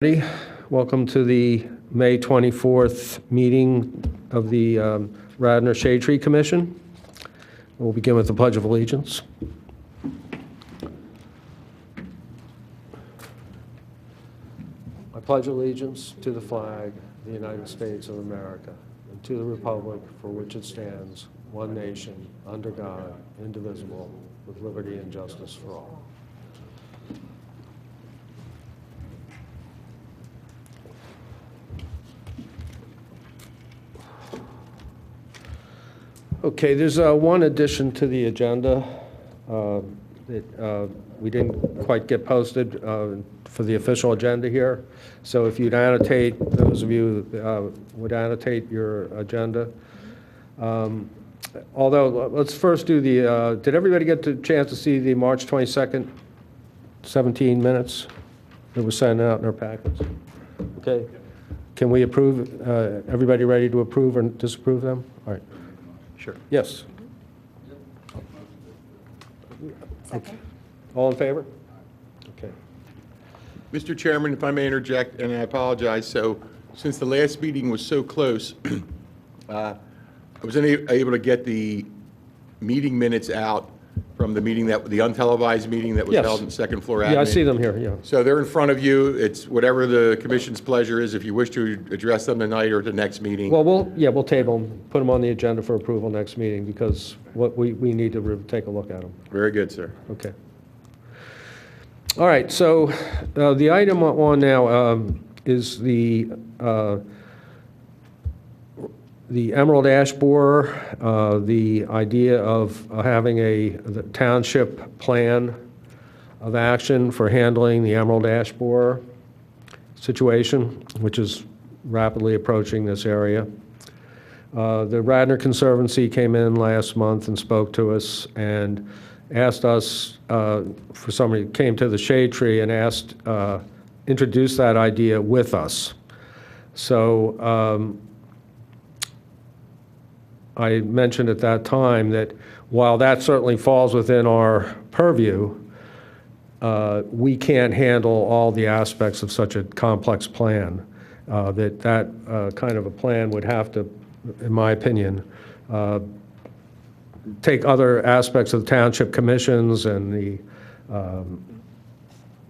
Welcome to the May 24th meeting of the Radnor Shade Tree Commission. We'll begin with the Pledge of Allegiance. I pledge allegiance to the flag of the United States of America and to the republic for which it stands, one nation, under God, indivisible, with liberty and justice for all. Okay, there's one addition to the agenda that we didn't quite get posted for the official agenda here. So if you'd annotate, those of you would annotate your agenda. Although, let's first do the, did everybody get the chance to see the March 22nd, 17 minutes that was sent out in our packets? Okay. Can we approve, everybody ready to approve or disapprove them? All right. Sure. Yes. Okay. All in favor? Okay. Mr. Chairman, if I may interject, and I apologize, so since the last meeting was so close, I was unable to get the meeting minutes out from the meeting, the untelevised meeting that was Yes. held in second floor admin. Yeah, I see them here, yeah. So they're in front of you. It's whatever the commission's pleasure is, if you wish to address them tonight or at the next meeting. Well, we'll table them, put them on the agenda for approval next meeting because we need to take a look at them. Very good, sir. Okay. All right, so the item on now is the emerald ash borer, the idea of having the township plan of action for handling the emerald ash borer situation, which is rapidly approaching this area. The Radnor Conservancy came in last month and spoke to us and asked us, for somebody came to the shade tree and asked, introduce that idea with us. So I mentioned at that time that while that certainly falls within our purview, we can't handle all the aspects of such a complex plan. That kind of a plan would have to, in my opinion, take other aspects of the township commissions and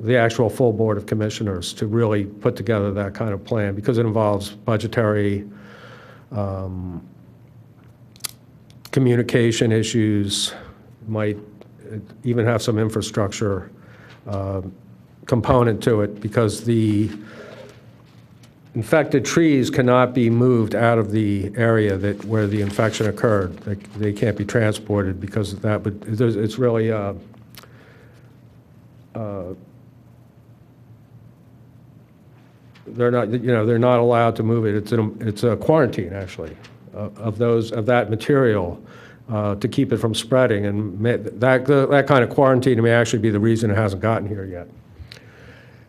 the actual full board of commissioners to really put together that kind of plan because it involves budgetary communication issues, might even have some infrastructure component to it because the infected trees cannot be moved out of the area where the infection occurred. They can't be transported because that would, it's really they're not allowed to move it. It's a quarantine actually of that material to keep it from spreading, and that kind of quarantine may actually be the reason it hasn't gotten here yet.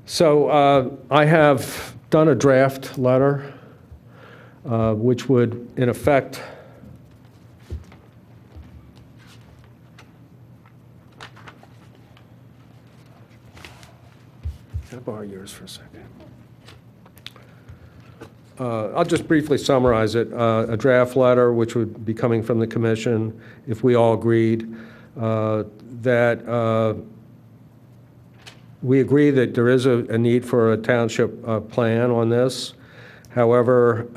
So I have done a draft letter which would, in effect, can I borrow yours for a second? I'll just briefly summarize it. A draft letter which would be coming from the commission if we all agreed that we agree that there is a need for a township plan on this. However,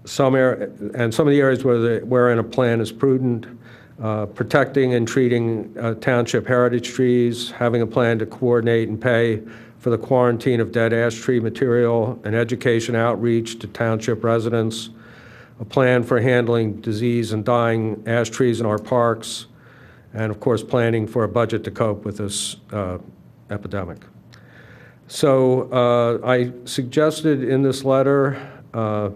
some of the areas wherein a plan is prudent, protecting and treating township heritage trees, having a plan to coordinate and pay for the quarantine of dead ash tree material, and education outreach to township residents, a plan for handling disease and dying ash trees in our parks, and of course planning for a budget to cope with this epidemic. So I suggested in this letter, the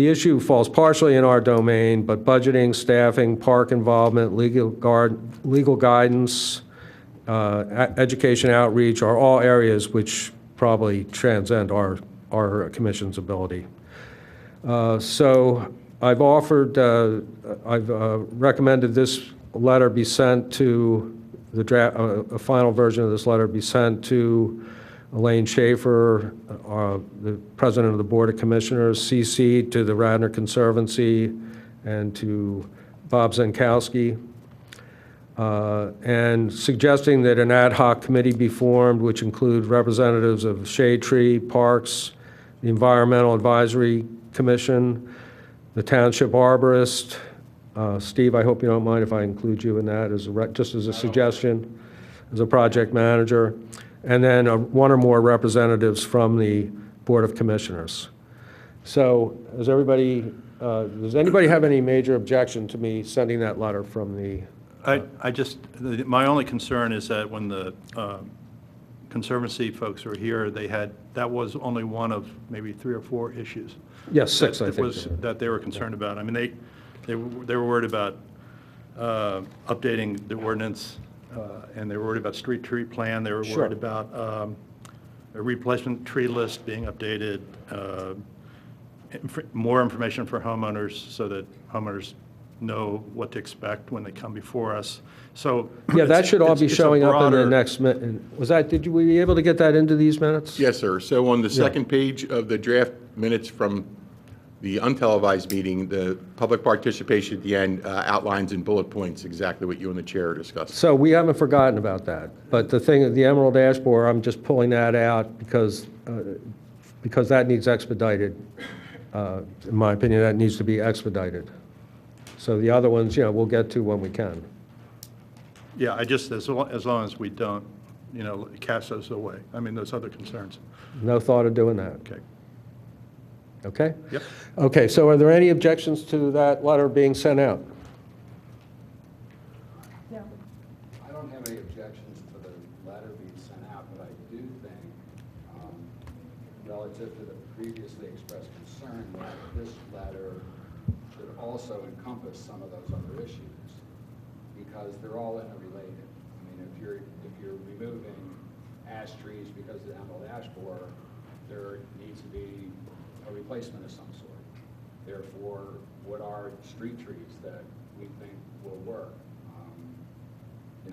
issue falls partially in our domain, but budgeting, staffing, park involvement, legal guidance, education outreach are all areas which probably transcend our commission's ability. So I've recommended this letter be sent to a final version of this letter be sent to Elaine Schaefer, the President of the Board of Commissioners, CC to the Radnor Conservancy, and to Bob Zenkowski, and suggesting that an ad hoc committee be formed, which include representatives of Shade Tree, Parks, the Environmental Advisory Commission, the Township Arborist. Steve, I hope you don't mind if I include you in that just as a suggestion, as a project manager, and then one or more representatives from the Board of Commissioners. So does anybody have any major objection to me sending that letter from the? My only concern is that when the Conservancy folks were here, that was only one of maybe 3 or 4 issues. Yes, 6, I think. That they were concerned about. I mean, they were worried about updating the ordinance, and they were worried about street tree plan. They were worried about a replacement tree list being updated, more information for homeowners so that homeowners know what to expect when they come before us. So yeah, that should all be showing up in the next minute. Did we be able to get that into these minutes? Yes, sir. So on the second page of the draft minutes from the untelevised meeting, the public participation at the end outlines in bullet points exactly what you and the chair discussed. So we haven't forgotten about that. But the thing, the Emerald Dashboard, I'm just pulling that out because that needs expedited. In my opinion, that needs to be expedited. So the other ones, we'll get to when we can. Yeah, as long as we don't, cast those away. I mean, those other concerns. No thought of doing that. Okay. Okay? Yep. Okay, so are there any objections to that letter being sent out? No. I don't have any objections to the letter being sent out, but I do think, relative to the previously expressed concern, that this letter should also encompass some of those other issues, because they're all interrelated. I mean, if you're removing ash trees because of the emerald ash borer, there needs to be a replacement of some sort. Therefore, what are street trees that we think will work?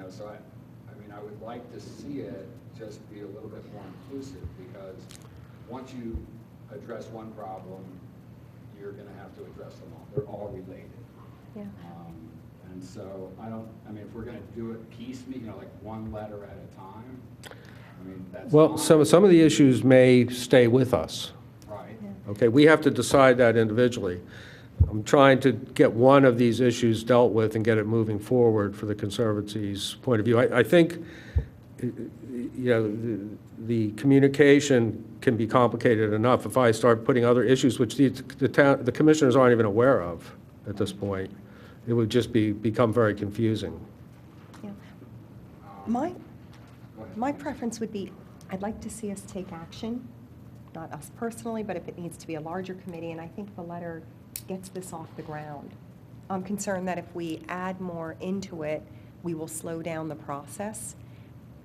So I would like to see it just be a little bit more inclusive, because once you address one problem, you're going to have to address them all. They're all related. Yeah. And so if we're going to do it piecemeal, like one letter at a time, that's Well, fine. some of the issues may stay with us. Right. Okay, we have to decide that individually. I'm trying to get one of these issues dealt with and get it moving forward for the Conservancy's point of view. I think, the communication can be complicated enough if I start putting other issues which the commissioners aren't even aware of at this point. It would just become very confusing. Yeah. My preference would be, I'd like to see us take action, not us personally, but if it needs to be a larger committee, and I think the letter gets this off the ground. I'm concerned that if we add more into it, we will slow down the process.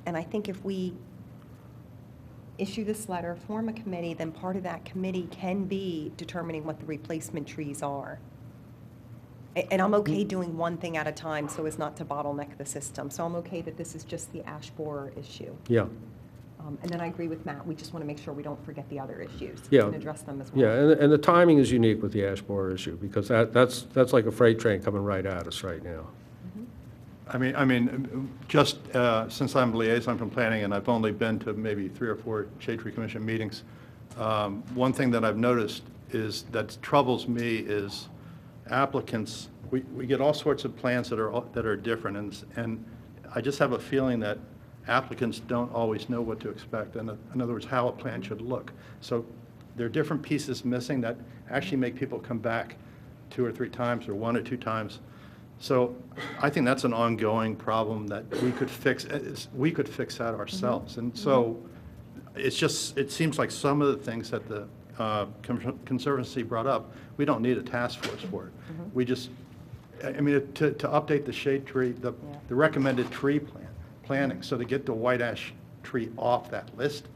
And I think if we issue this letter, form a committee, then part of that committee can be determining what the replacement trees are. And I'm okay doing one thing at a time so as not to bottleneck the system. So I'm okay that this is just the ash borer issue. Yeah. And then I agree with Matt, we just want to make sure we don't forget the other issues. Yeah. And address them as well. Yeah, and the timing is unique with the ash borer issue, because that's like a freight train coming right at us right now. Just since I'm liaison from planning and I've only been to maybe 3 or 4 Shade Tree Commission meetings, one thing that I've noticed is that troubles me is applicants. We get all sorts of plans that are different, and I just have a feeling that applicants don't always know what to expect. In other words, how a plan should look. So there are different pieces missing that actually make people come back 2 or 3 times or 1 or 2 times. So I think that's an ongoing problem that we could fix. We could fix that ourselves. And so it seems like some of the things that the Conservancy brought up, we don't need a task force for it. We just, to update the shade tree, the recommended tree planning, so to get the white ash tree off that list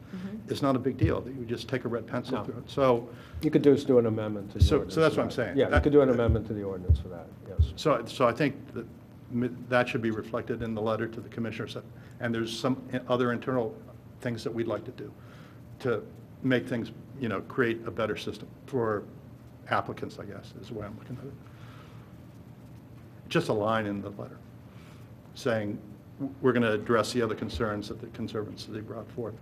is not a big deal. You just take a red pencil through it. So You could just do an amendment to the ordinance. So that's for what I'm that. saying. Yeah, you could do an amendment to the ordinance for that, yes. So I think that that should be reflected in the letter to the commissioners. And there's some other internal things that we'd like to do to make things, create a better system for applicants, I guess, is the way I'm looking at it. Just a line in the letter saying, we're going to address the other concerns that the Conservancy brought forth.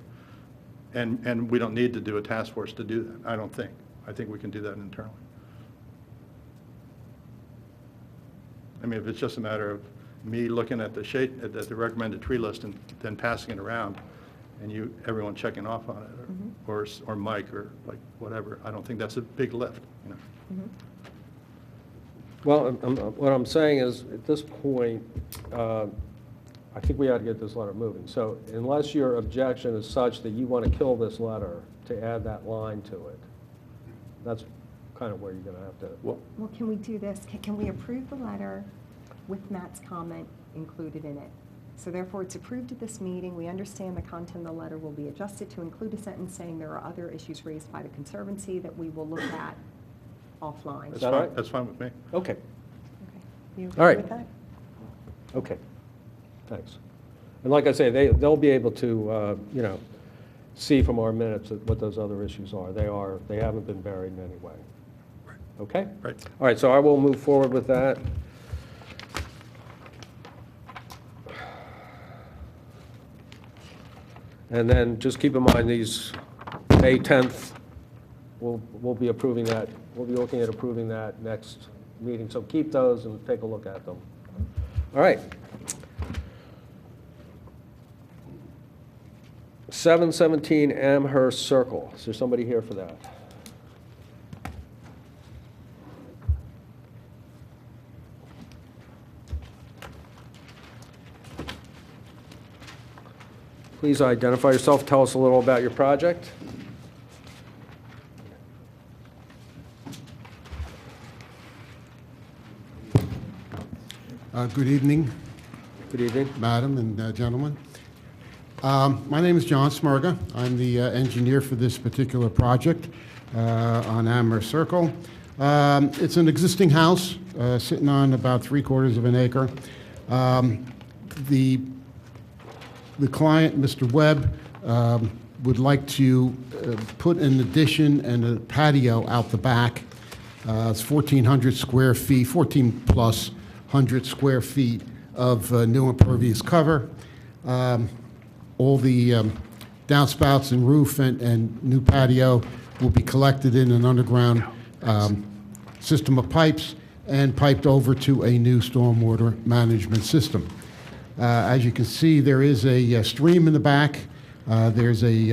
And we don't need to do a task force to do that, I don't think. I think we can do that internally. I mean, if it's just a matter of me looking at the recommended tree list and then passing it around, and everyone checking off on it, or Mike, or like whatever, I don't think that's a big lift, Well, what I'm saying is, at this point, I think we ought to get this letter moving. So unless your objection is such that you want to kill this letter to add that line to it, that's kind of where you're going to have to. Well, can we do this? Can we approve the letter with Matt's comment included in it? So therefore, it's approved at this meeting. We understand the content of the letter will be adjusted to include a sentence saying there are other issues raised by the Conservancy that we will look at offline. Is that all right? That's fine with me. Okay, Okay. You All right. agree with that? okay, thanks. And like I say, they'll be able to, see from our minutes what those other issues are. They haven't been buried in any way. Okay? Right. All right, so I will move forward with that. And then just keep in mind these, May 10th, we'll be approving that, we'll be looking at approving that next meeting. So keep those and take a look at them. All right. 717 Amherst Circle. Is there somebody here for that? Please identify yourself, tell us a little about your project. Good evening, Good evening. Madam and gentlemen. My name is John Smirga. I'm the engineer for this particular project on Amherst Circle. It's an existing house sitting on about 3/4 of an acre. The client, Mr. Webb, would like to put an addition and a patio out the back. It's 1,400 square feet, 14 plus 100 square feet of new impervious cover. All the downspouts and roof and new patio will be collected in an underground system of pipes and piped over to a new stormwater management system. As you can see, there is a stream in the back. There's a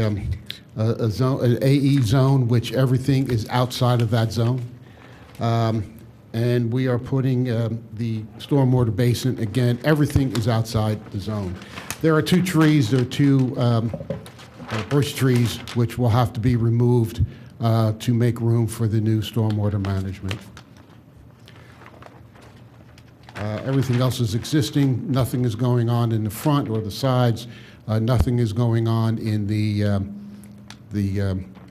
zone, an AE zone, which everything is outside of that zone. And we are putting the stormwater basin, again, everything is outside the zone. There are two trees, there are two birch trees, which will have to be removed to make room for the new stormwater management. Everything else is existing. Nothing is going on in the front or the sides. Nothing is going on in the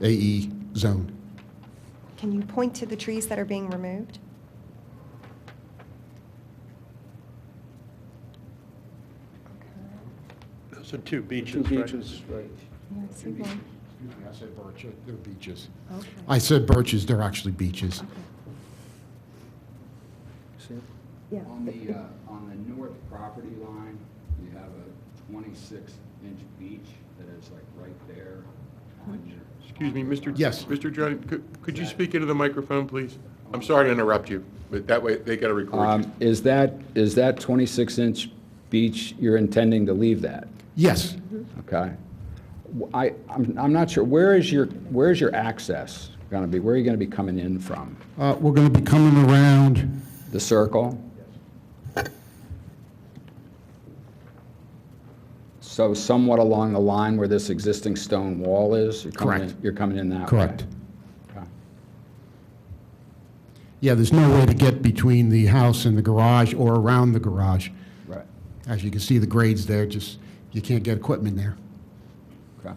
AE zone. Can you point to the trees that are being removed? Those are two beaches, Two right? beaches, right. Yeah, I see one. I said birch, they're beaches. Okay. I said birches, they're actually beaches. See it? Yeah. On the north property line, you have a 26-inch beach that is like right there on your. Excuse me, Mr. Yes. Mr. John, could you speak into the microphone, please? I'm sorry to interrupt you, but that way they got to record you. Is that 26-inch beach, you're intending to leave that? Yes. Okay. I'm not sure, where's your access going to be? Where are you going to be coming in from? We're going to be coming around. The circle? So somewhat along the line where this existing stone wall is? Correct. You're coming in that way? Correct. Okay. Yeah, there's no way to get between the house and the garage or around the garage. Right. As you can see, the grades there, just, you can't get equipment there. Okay.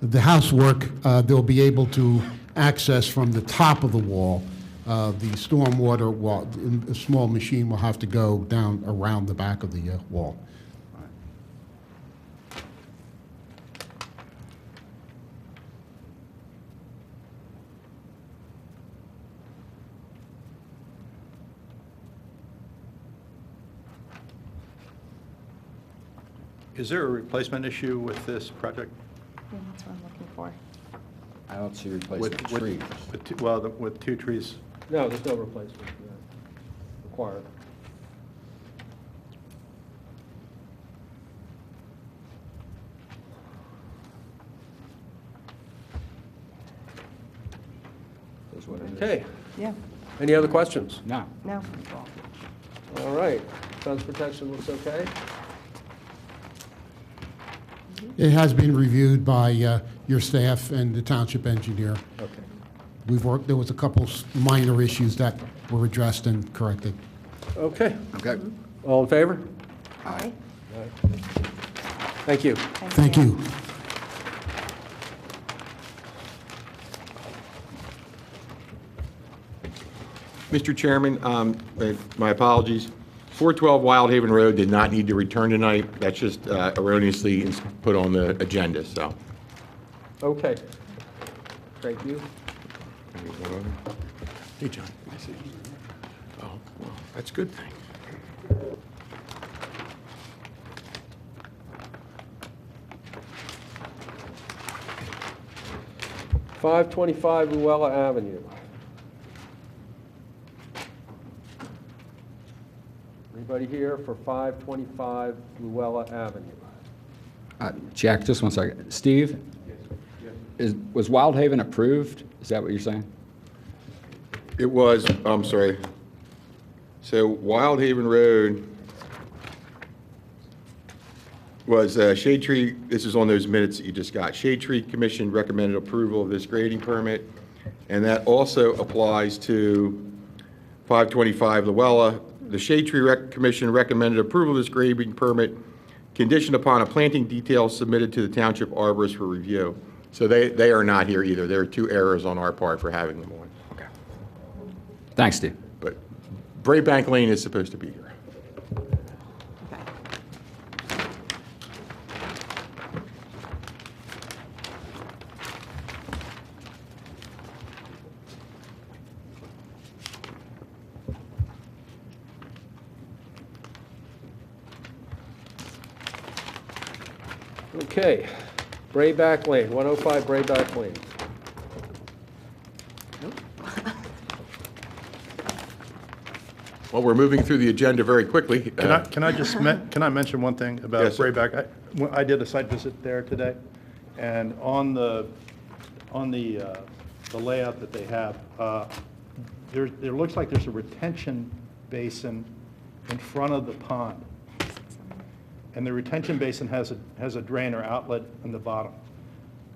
The housework, they'll be able to access from the top of the wall The stormwater, a small machine will have to go down around the back of the wall. Is there a replacement issue with this project? Yeah, that's what I'm looking for. I don't see With- replacement with- trees. with 2 trees? No, there's no replacement required. Is what it is. Okay, Yeah, any other questions? No. no. All right, fence protection looks okay? It has been reviewed by your staff and the township engineer. Okay. There was a couple minor issues that were addressed and corrected. Okay, Okay. all in favor? Aye. Thank you. Thank you. Mr. Chairman, my apologies. 412 Wild Haven Road did not need to return tonight. That's just erroneously put on the agenda, so. Okay. Thank you. Hey, John. I see. Oh, well, that's a good thing. 525 Luella Avenue. Anybody here for 525 Luella Avenue? Jack, just 1 second. Steve? Was Wild Haven approved? Is that what you're saying? It was, I'm sorry. So Wild Haven Road was Shade Tree, this is on those minutes that you just got. Shade Tree Commission recommended approval of this grading permit, and that also applies to 525 Luella. The Shade Tree Commission recommended approval of this grading permit conditioned upon a planting detail submitted to the Township Arborist for review. So they are not here either. There are 2 errors on our part for having them on. Okay. Thanks, Steve. But Braybank Lane is supposed to be here. Okay. Okay, Brayback Lane, 105 Brayback Lane. Well, we're moving through the agenda very quickly. Can I just, can I mention one thing about Yes, sir. Brayback? I did a site visit there today, and on the layout that they have, there looks like there's a retention basin in front of the pond. And the retention basin has a drain or outlet in the bottom.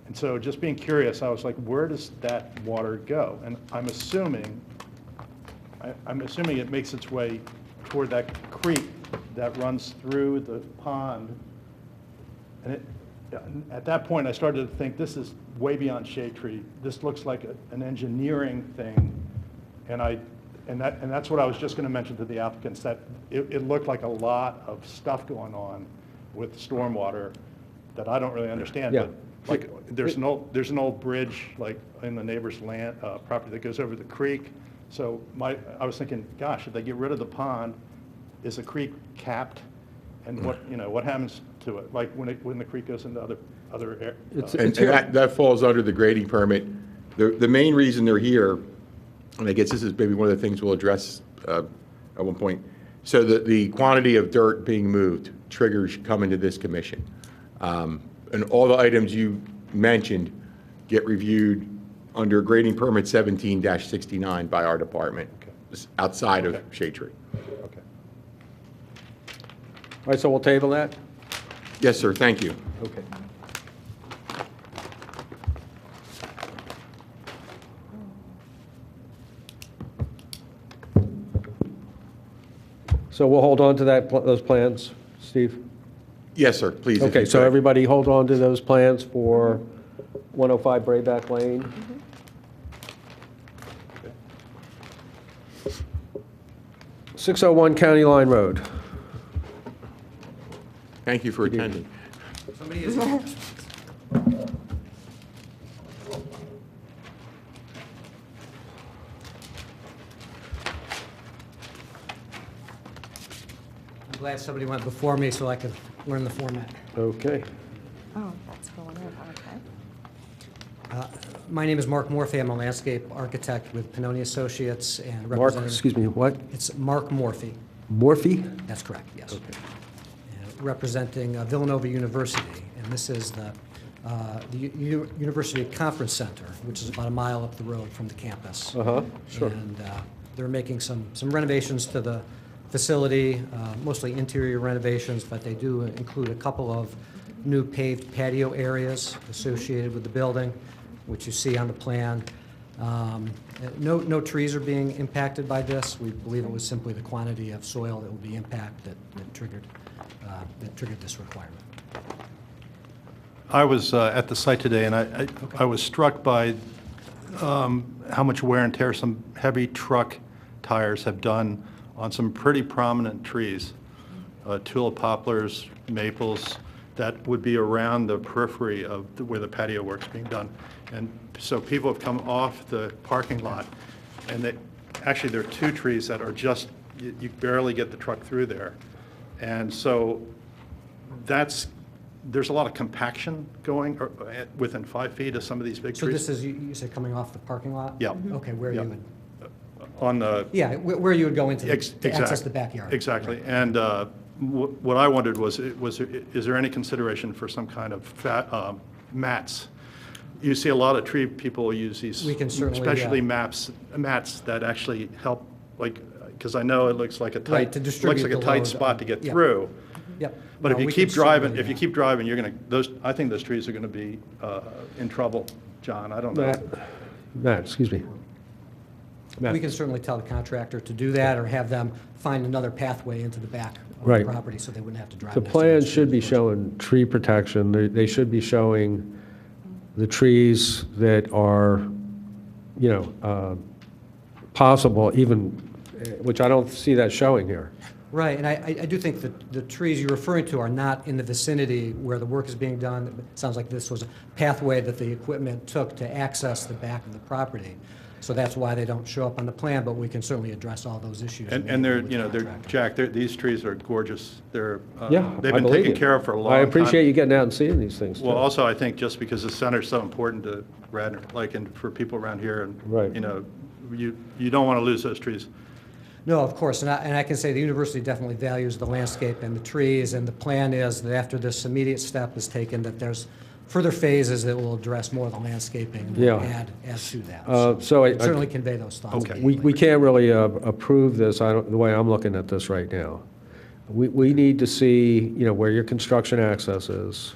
And so just being curious, I was like, where does that water go? And I'm assuming it makes its way toward that creek that runs through the pond. And at that point, I started to think, this is way beyond Shade Tree. This looks like an engineering thing. And that's what I was just going to mention to the applicants, that it looked like a lot of stuff going on with stormwater that I don't really understand. Yeah. But like, there's an old bridge, like in the neighbor's land, property that goes over the creek. So I was thinking, gosh, if they get rid of the pond, is the creek capped? And what happens to it? Like when the creek goes into other And that falls under the grading permit. The main reason they're here, and I guess this is maybe one of the things we'll address at one point. So the quantity of dirt being moved triggers coming to this commission. And all the items you mentioned get reviewed under grading permit 17-69 by our department, outside of Shade Tree. Okay. All right, so we'll table that? Yes, sir, thank you. Okay. So we'll hold on to those plans, Steve? Yes, sir, please. if Okay, you so could. everybody hold on to those plans for 105 Brayback Lane. 601 County Line Road. Thank you for attending. Somebody is. I'm glad somebody went before me so I could learn the format. Okay. Oh, that's going in, okay. My name is Mark Morphy. I'm a landscape architect with Pannoni Associates and Mark, representing... excuse me, what? It's Mark Morphy. Morphe? That's correct, yes. And representing Villanova University, and this is the University Conference Center, which is about a mile up the road from the campus. Sure. And they're making some renovations to the facility, mostly interior renovations, but they do include a couple of new paved patio areas associated with the building, which you see on the plan. No trees are being impacted by this. We believe it was simply the quantity of soil that will be impacted that triggered this requirement. I was at the site today, and I was struck by how much wear and tear some heavy truck tires have done on some pretty prominent trees, tulip poplars, maples, that would be around the periphery of where the patio work's being done. And so people have come off the parking lot, and actually there are two trees that are just, you barely get the truck through there. And so there's a lot of compaction going within 5 feet of some of these big So trees. this is, you said coming off the parking lot? Yeah. Okay, where Yeah. you would, On the, where you would go into, to access exact- the backyard? Exactly. And what I wondered was is there any consideration for some kind of mats? You see a lot of tree people use these We can certainly, specialty mats that actually help, like, because I know it looks like a Right, tight, to looks distribute like a the tight load, spot to get yeah. through. Yep. But No, if you we keep can driving, certainly, you're going to, I think those trees are going to be in trouble, John. I don't know. Matt, excuse me. Matt. We can certainly tell the contractor to do that or have them find another pathway into the back of Right. the property so they wouldn't have to drive. The next to plan those should be trees. showing tree protection. They should be showing the trees that are, possible even, which I don't see that showing here. Right, and I do think that the trees you're referring to are not in the vicinity where the work is being done. It sounds like this was a pathway that the equipment took to access the back of the property. So that's why they don't show up on the plan, but we can certainly address all those issues. And they're, with the they're, contractor. Jack, these trees are gorgeous. They're, Yeah, they've I been believe taken you. care of for a long I time. appreciate you getting out and seeing these things, too. Well, also, I think just because the center's so important to Radnor, like, and for people around here, and, Right. you don't want to lose those trees. No, of course, and I can say the university definitely values the landscape and the trees, and the plan is that after this immediate step is taken, that there's further phases that will address more of the landscaping and Yeah. add to that. So I- Certainly convey those thoughts. Okay. We can't really approve this, the way I'm looking at this right now. We need to see, where your construction access is.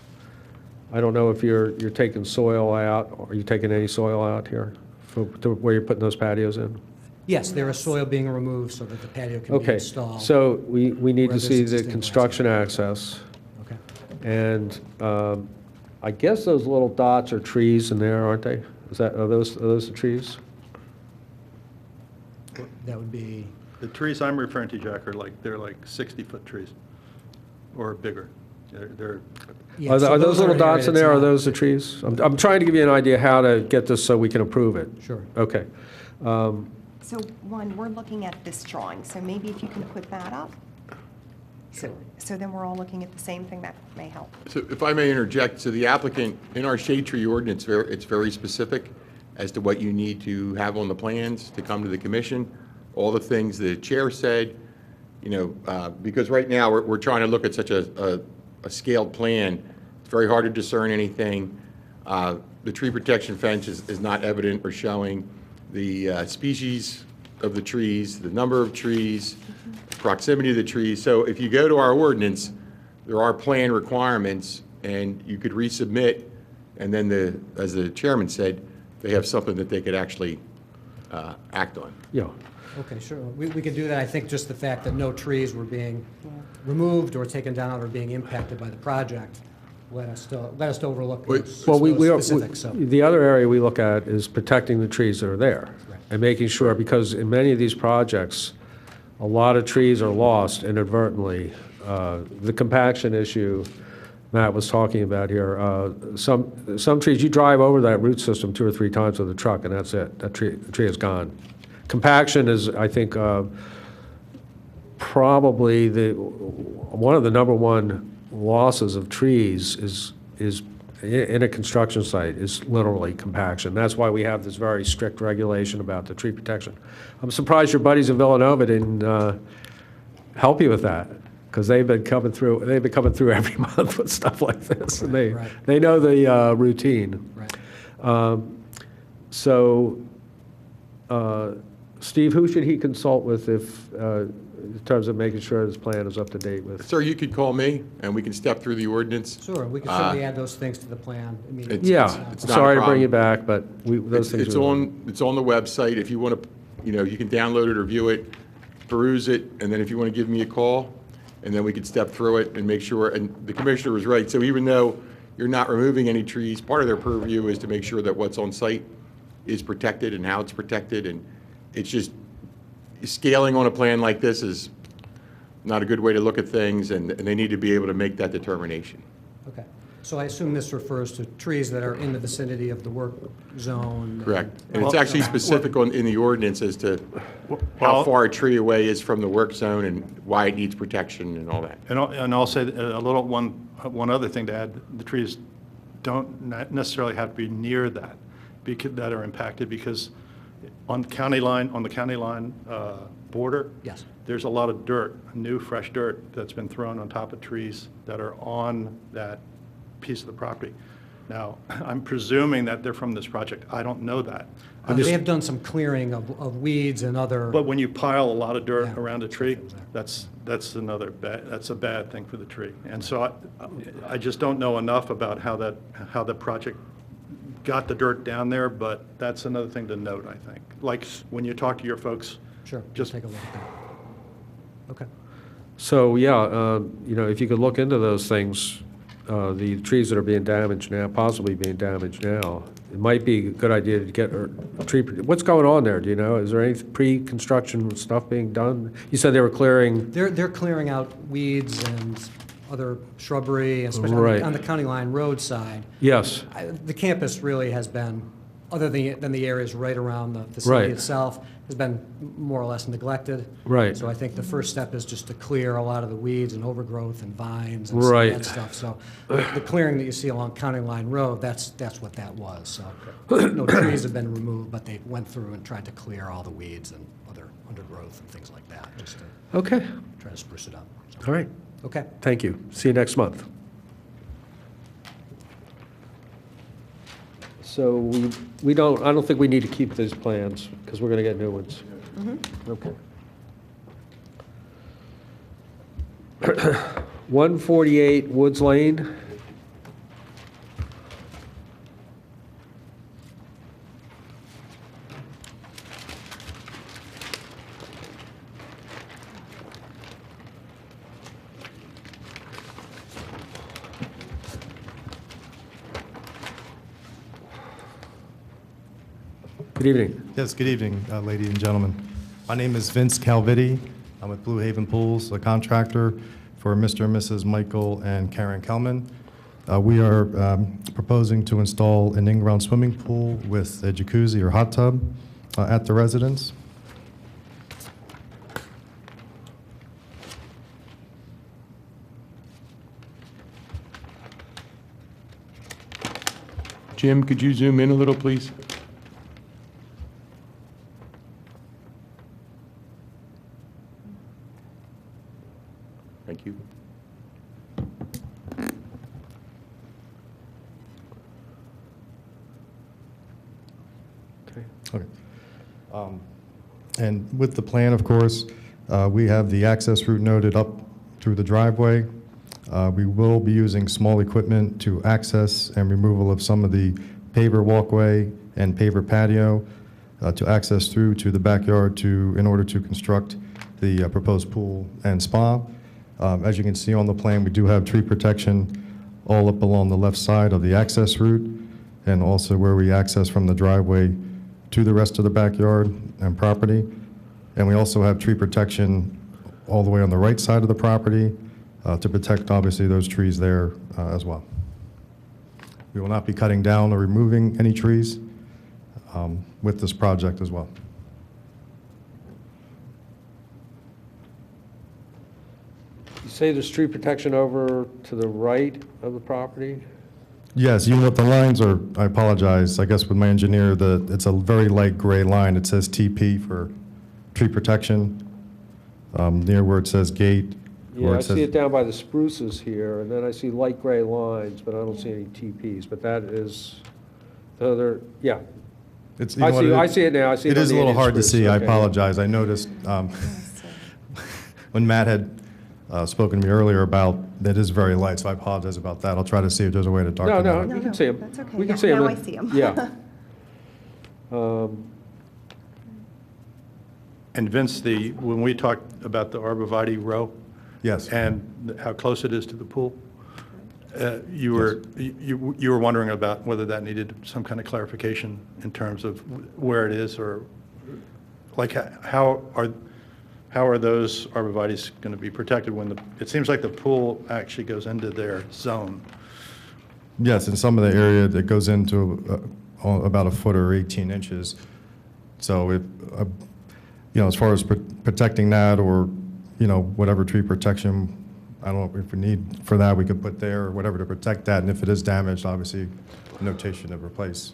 I don't know if you're taking soil out, or are you taking any soil out here to where you're putting those patios in? Yes, there is soil being removed so that the patio can be Okay, installed. so we need where to there's see the existing construction access. Okay. And I guess those little dots are trees in there, aren't they? Are those the trees? That would be, The trees I'm referring to, Jack, they're like 60-foot trees, or bigger. They're yeah, Are so those little an dots area in that's there, are not- those the trees? I'm trying to give you an idea how to get this so we can approve it. Sure. Okay. So, one, we're looking at this drawing, so maybe if you can put that up? So then we're all looking at the same thing, that may help. So if I may interject, so the applicant, in our shade tree ordinance, it's very specific as to what you need to have on the plans to come to the commission. All the things the chair said, because right now, we're trying to look at such a scaled plan. It's very hard to discern anything. The tree protection fence is not evident or showing the species of the trees, the number of trees, proximity to the trees. So if you go to our ordinance, there are plan requirements, and you could resubmit, and then as the chairman said, they have something that they could actually act on. Yeah. Okay, sure. We could do that. I think just the fact that no trees were being removed or taken down or being impacted by the project let us to overlook those Well, specifics. So. the other area we look at is protecting the trees that are there. Right. And making sure, because in many of these projects, a lot of trees are lost inadvertently. The compaction issue Matt was talking about here, some trees, you drive over that root system 2 or 3 times with a truck, and that's it. The tree is gone. Compaction is, I think, probably one of the number one losses of trees is in a construction site is literally compaction. That's why we have this very strict regulation about the tree protection. I'm surprised your buddies in Villanova didn't help you with that, because they've been coming through every month with stuff like this, and they know the routine. Right. Steve, who should he consult with if in terms of making sure this plan is up to date with? Sir, you could call me, and we can step through the ordinance. Sure, we can certainly add those things to the plan immediately. Yeah, It's not a sorry to bring problem. you back, but those things It's are. on the website. If you want to, you can download it or view it, peruse it, and then if you want to give me a call, and then we can step through it and make sure, and the commissioner was right. So even though you're not removing any trees, part of their purview is to make sure that what's on site is protected and how it's protected, and it's just, scaling on a plan like this is not a good way to look at things, and they need to be able to make that determination. Okay. So I assume this refers to trees that are in the vicinity of the work zone? Correct. And it's Well, actually specific in the ordinance as to how Well- far a tree away is from the work zone and why it needs protection and all that. And I'll say one other thing to add, the trees don't necessarily have to be near that, that are impacted, because on the county line border, Yes. there's a lot of dirt, new fresh dirt that's been thrown on top of trees that are on that piece of the property. Now, I'm presuming that they're from this project. I don't know that. They have done some clearing of weeds and other. But when you pile a lot of dirt Yeah. around a tree, that's a bad thing for the tree. And so I just don't know enough about how the project got the dirt down there, but that's another thing to note, I think. Like, when you talk to your folks. Sure, Just take a look at that. Okay. So, yeah, if you could look into those things, the trees that are being damaged now, possibly being damaged now, it might be a good idea to get a tree. What's going on there? Do you know? Is there any pre-construction stuff being done? You said they were clearing. They're clearing out weeds and other shrubbery, especially Right. on the county line road side. Yes. The campus really has been, other than the areas right around the facility Right. itself, has been more or less neglected. Right. So I think the first step is just to clear a lot of the weeds and overgrowth and vines and some of Right. that stuff. So the clearing that you see along County Line Road, that's what that was. So no trees have been removed, but they went through and tried to clear all the weeds and other undergrowth and things like that, just to Okay. try to spruce it up. So, All right. okay. Thank you. See you next month. So I don't think we need to keep these plans, because we're going to get new ones. Okay. 148 Woods Lane. Good evening. Yes, good evening, ladies and gentlemen. My name is Vince Calvitti. I'm with Blue Haven Pools, a contractor for Mr. and Mrs. Michael and Karen Kelman. We are proposing to install an in-ground swimming pool with a jacuzzi or hot tub at the residence. Jim, could you zoom in a little, please? Thank you. Okay. And with the plan, of course, we have the access route noted up through the driveway. We will be using small equipment to access and removal of some of the paver walkway and paver patio to access through to the backyard in order to construct the proposed pool and spa. As you can see on the plan, we do have tree protection all up along the left side of the access route, and also where we access from the driveway to the rest of the backyard and property. And we also have tree protection all the way on the right side of the property to protect, obviously, those trees there as well. We will not be cutting down or removing any trees with this project as well. You say there's tree protection over to the right of the property? Yes, even if the lines are, I apologize, I guess with my engineer, it's a very light gray line. It says TP for tree protection, near where it says gate. Yeah, where I it says- see it down by the spruces here, and then I see light gray lines, but I don't see any TPs, but that is, so there, yeah. It's, you know what, I see it now, I see it It on is a the little Indian hard to spruce, see, I okay. apologize. I noticed when Matt had spoken to me earlier about, that is very light, so I apologize about that. I'll try to see if there's a way to No, darken that. no, you can see them. That's okay. We can Yeah, see them. now I see 'em. Yeah. And Vince, when we talked about the arborvitae row Yes. and how close it is to the pool, you were wondering about whether that needed some kind of clarification in terms of where it is, or like how are those arborvitaes going to be protected when it seems like the pool actually goes into their zone? Yes, in some of the area that goes into about a foot or 18 inches. So if, as far as protecting that, or, whatever tree protection, I don't know if we need for that, we could put there or whatever to protect that. And if it is damaged, obviously, a notation to replace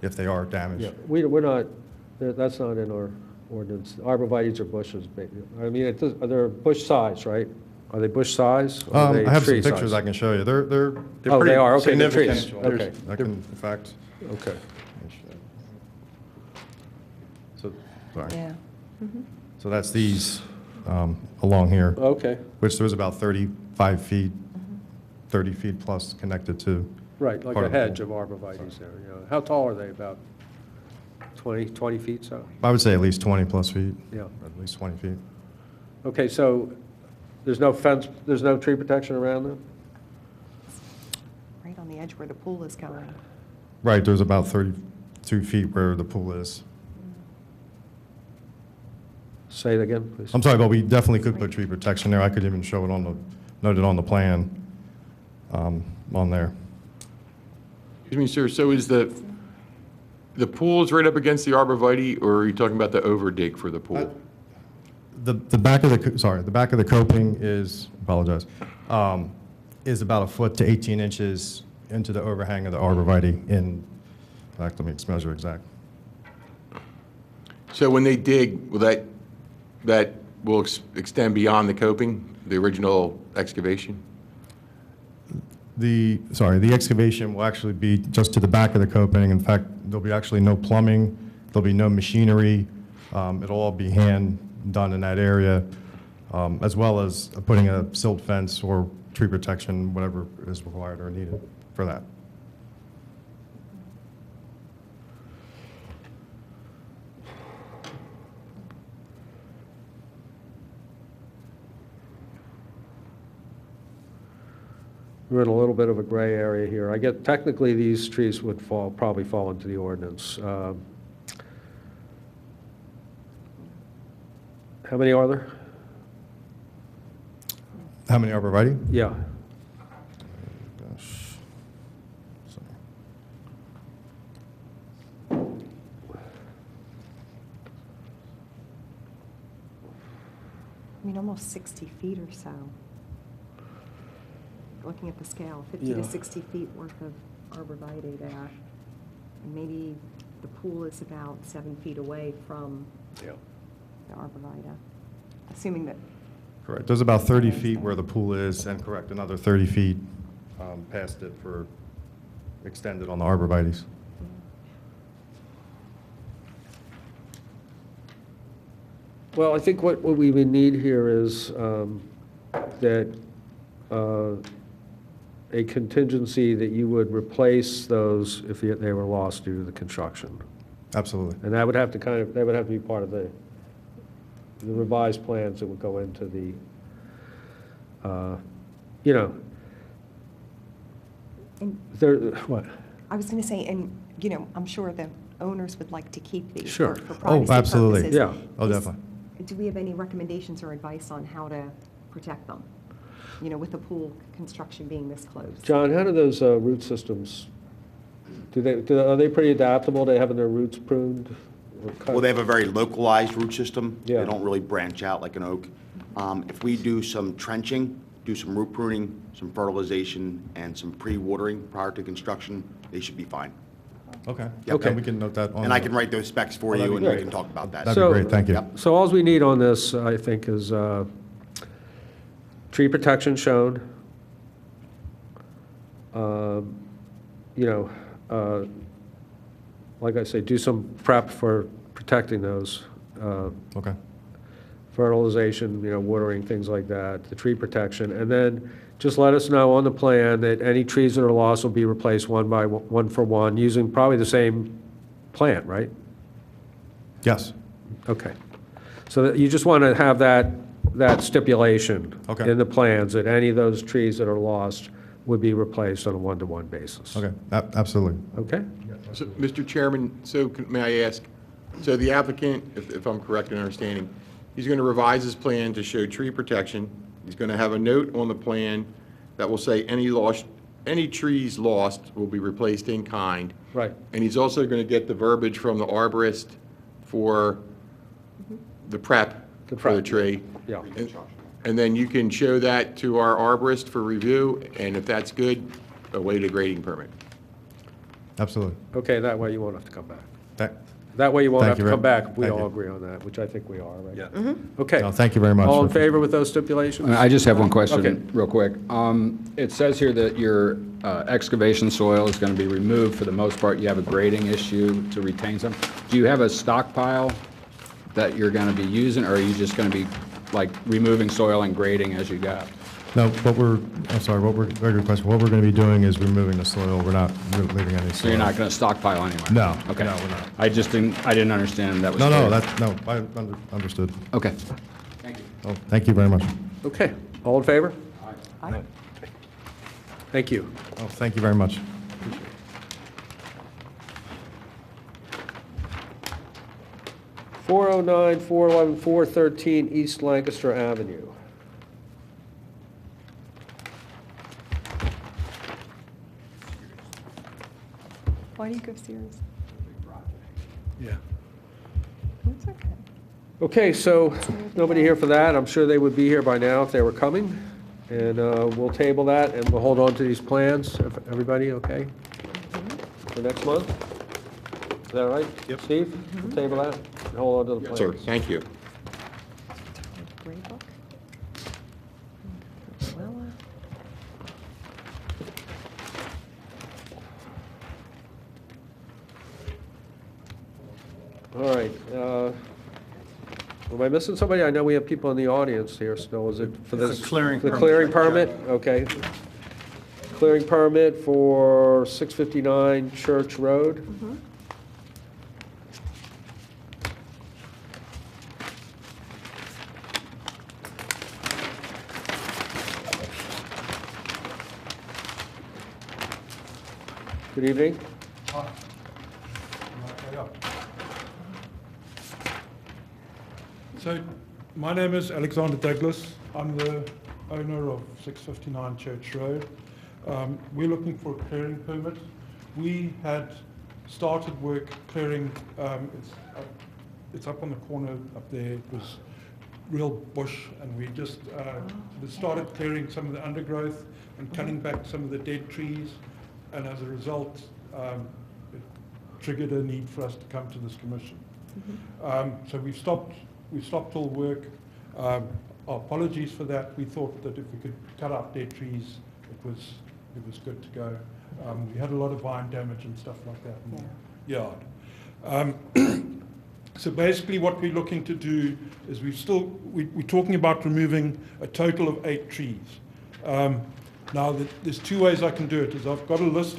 if they are damaged. Yeah, we're not, that's not in our ordinance. Arborvitaes are bushes, I mean, they're bush size, right? Are they bush size? Or are they I have some tree pictures size? I can show you. They're Oh, pretty they are, okay, they're significant. trees, okay. I can, in fact, Okay. so, sorry. Yeah. So that's these along here, Okay, which there's about 35 feet, 30 feet plus connected to. right, like part a of the hedge pool. of arborvitaes there, yeah. How tall are they, about 20 feet, so? I would say at least 20 plus feet. Yeah. At least 20 feet. Okay, so there's no fence, there's no tree protection around them? Right on the edge where the pool is going. Right, there's about 32 feet where the pool is. Say it again, please. I'm sorry, but we definitely could put tree protection there. I could even show it note it on the plan, on there. Excuse me, sir, so is the pool is right up against the arborvitae, or are you talking about the overdig for the pool? The back of the back of the coping is, apologize, is about a foot to 18 inches into the overhang of the arborvitae in fact, let me just measure exact. So when they dig, will that will extend beyond the coping, the original excavation? The excavation will actually be just to the back of the coping. In fact, there'll be actually no plumbing, there'll be no machinery. It'll all be hand done in that area, as well as putting a silt fence or tree protection, whatever is required or needed for that. We're in a little bit of a gray area here. I get, technically, these trees would probably fall into the ordinance. How many are there? How many arborvitae? Yeah. Gosh. Sorry. I mean, almost 60 feet or so. Looking at the scale, 50 Yeah. to 60 feet worth of arborvitae there. And maybe the pool is about 7 feet away from Yeah. the arborvitae, assuming that, Correct. There's about 30 feet where the pool is, and correct, another 30 feet past it for extended on the arborvitaes. Well, I think what we would need here is that a contingency that you would replace those if they were lost due to the construction. Absolutely. And that would have to that would have to be part of the revised plans that would go into the, and what? I was going to say, and, I'm sure the owners would like to keep these Sure. for Oh, privacy absolutely. purposes. Yeah. Oh, Is- definitely. do we have any recommendations or advice on how to protect them? You know, with the pool construction being this close? John, how do those root systems, are they pretty adaptable to having their roots pruned? Or cut? Well, they have a very localized root system. Yeah. They don't really branch out like an oak. If we do some trenching, do some root pruning, some fertilization, and some pre-watering prior to construction, they should be fine. Okay. Yep. Okay. And we can note that on. And I can write those specs for that'd you, be and we great. can talk about that. That'd be great, thank you. Yep. So all we need on this, I think, is tree protection shown. You know, like I say, do some prep for protecting those. Okay. Fertilization, you know, watering, things like that, the tree protection. And then just let us know on the plan that any trees that are lost will be replaced one for one, using probably the same plant, right? Yes. Okay. So that you just want to have that stipulation Okay. in the plans, that any of those trees that are lost would be replaced on a one-to-one basis. Okay, absolutely. Okay? So, Mr. Chairman, may I ask, so the applicant, if I'm correct in understanding, he's going to revise his plan to show tree protection. He's going to have a note on the plan that will say any trees lost will be replaced in kind. Right. And he's also going to get the verbiage from the arborist for the prep The for the prep. tree. Yeah. And then you can show that to our arborist for review, and if that's good, await a grading permit. Absolutely. Okay, that way you won't have to come back. Thank That way you won't Thank have to you come very- back. We thank all you. agree on that, which I think we are, right? Yeah. Okay. no, thank you very much. All in favor with those stipulations? I just have one Okay. question, real quick. It says here that your excavation soil is going to be removed for the most part. You have a grading issue to retain some. Do you have a stockpile that you're going to be using, or are you just going to be like removing soil and grading as you go? No, very good question. What we're going to be doing is removing the soil. We're not leaving any soil. So you're not going to stockpile anywhere? No, Okay. no, we're not. I didn't understand that was. No, clear. I understood. Okay. Thank you. Oh, thank you very much. Okay. All in favor? Aye. Thank you. Oh, thank you very much. 409, 411, 413 East Lancaster Avenue. Why do you go serious? Yeah. It's okay. Okay, so nobody here for that. I'm sure they would be here by now if they were coming. And we'll table that, and we'll hold on to these plans. Everybody okay? For next month? Is that all right? Yep. Steve, we'll table that and hold on to the plans. Sir, thank you. Grade book. All right. Am I missing somebody? I know we have people in the audience here still. Is it for It's a this? clearing The permit. clearing permit? Okay. Clearing permit for 659 Church Road. Good evening. So, my name is Alexander Douglas. I'm the owner of 659 Church Road. We're looking for a clearing permit. We had started work clearing, it's up on the corner up there. It was real bush, and we just started clearing some of the undergrowth and cutting back some of the dead trees. And as a result, it triggered a need for us to come to this commission. So we've stopped all work. Our apologies for that. We thought that if we could cut out dead trees, it was good to go. We had a lot of vine damage and stuff like that in the yard. So basically what we're looking to do is we're talking about removing a total of 8 trees. Now, there's 2 ways I can do it. I've got a list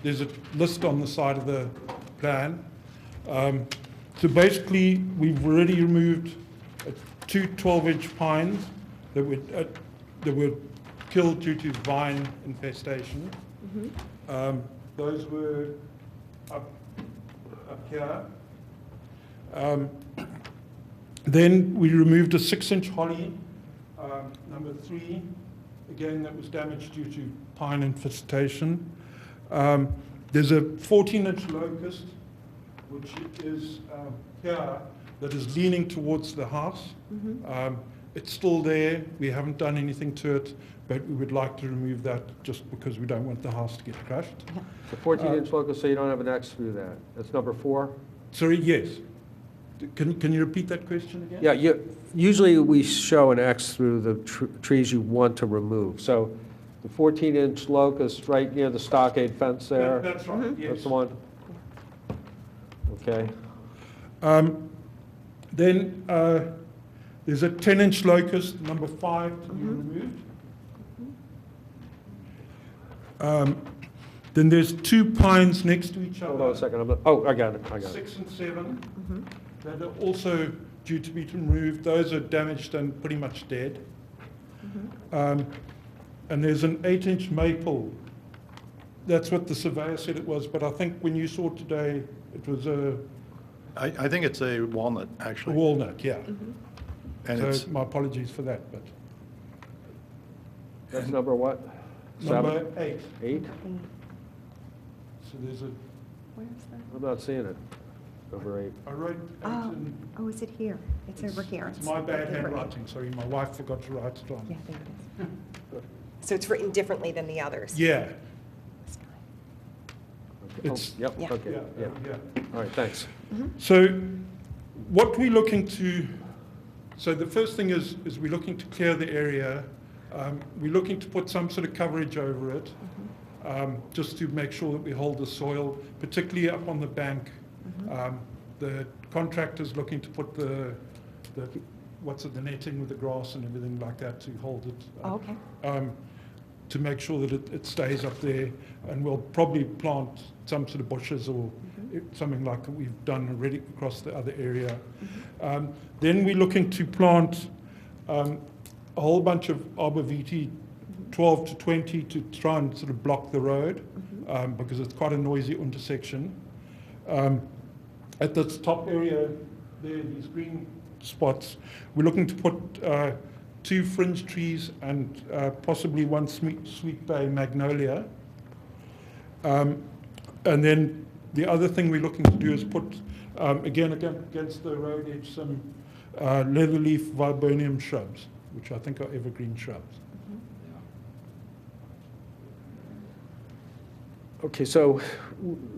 there's a list on the side of the plan. So basically, we've already removed 2 12-inch pines that were killed due to vine infestation. Those were up here. Then we removed a 6-inch holly, number 3. Again, that was damaged due to pine infestation. There's a 14-inch locust, which is here, that is leaning towards the house. It's still there. We haven't done anything to it, but we would like to remove that just because we don't want the house to get crushed. The 14-inch locus, so you don't have an X through that. That's number 4? Sorry, yes. Can you repeat that question again? Yeah, usually we show an X through the trees you want to remove. So the 14-inch locust right near the stockade fence there? That's right, yes. That's the one? Okay. Then there's a 10-inch locust, number 5, to be removed. Then there's 2 pines next to each other. Hold on a second. Oh, I got it. 6 and 7 that are also due to be removed. Those are damaged and pretty much dead. And there's an 8-inch maple. That's what the surveyor said it was, but I think when you saw today, it was a I think it's a walnut, actually. walnut, yeah. And So it's, my apologies for that, but. That's number what? Number 8. 8? So there's a, Where's that? I'm not seeing it. Number 8. I wrote 8 in. Oh, is it here? It's over here. It's my bad different. handwriting, sorry, my wife forgot to write it on. Yeah, there it is. So it's written differently than the others? Yeah, That's fine. it's, Yep, Yeah. okay, yeah, yeah. yeah. All right, thanks. So what we're looking to, so the first thing is we're looking to clear the area. We're looking to put some sort of coverage over it, just to make sure that we hold the soil, particularly up on the bank. The contractor's looking to put the netting with the grass and everything like that to hold it. Oh, okay. To make sure that it stays up there, and we'll probably plant some sort of bushes or something like we've done already across the other area. Then we're looking to plant a whole bunch of arborvitae, 12 to 20, to try and sort of block the road, because it's quite a noisy intersection. At this top area there, these green spots, we're looking to put 2 fringe trees and possibly 1 sweet bay magnolia. And then the other thing we're looking to do is put, again against the road edge, some leatherleaf viburnum shrubs, which I think are evergreen shrubs. Okay, so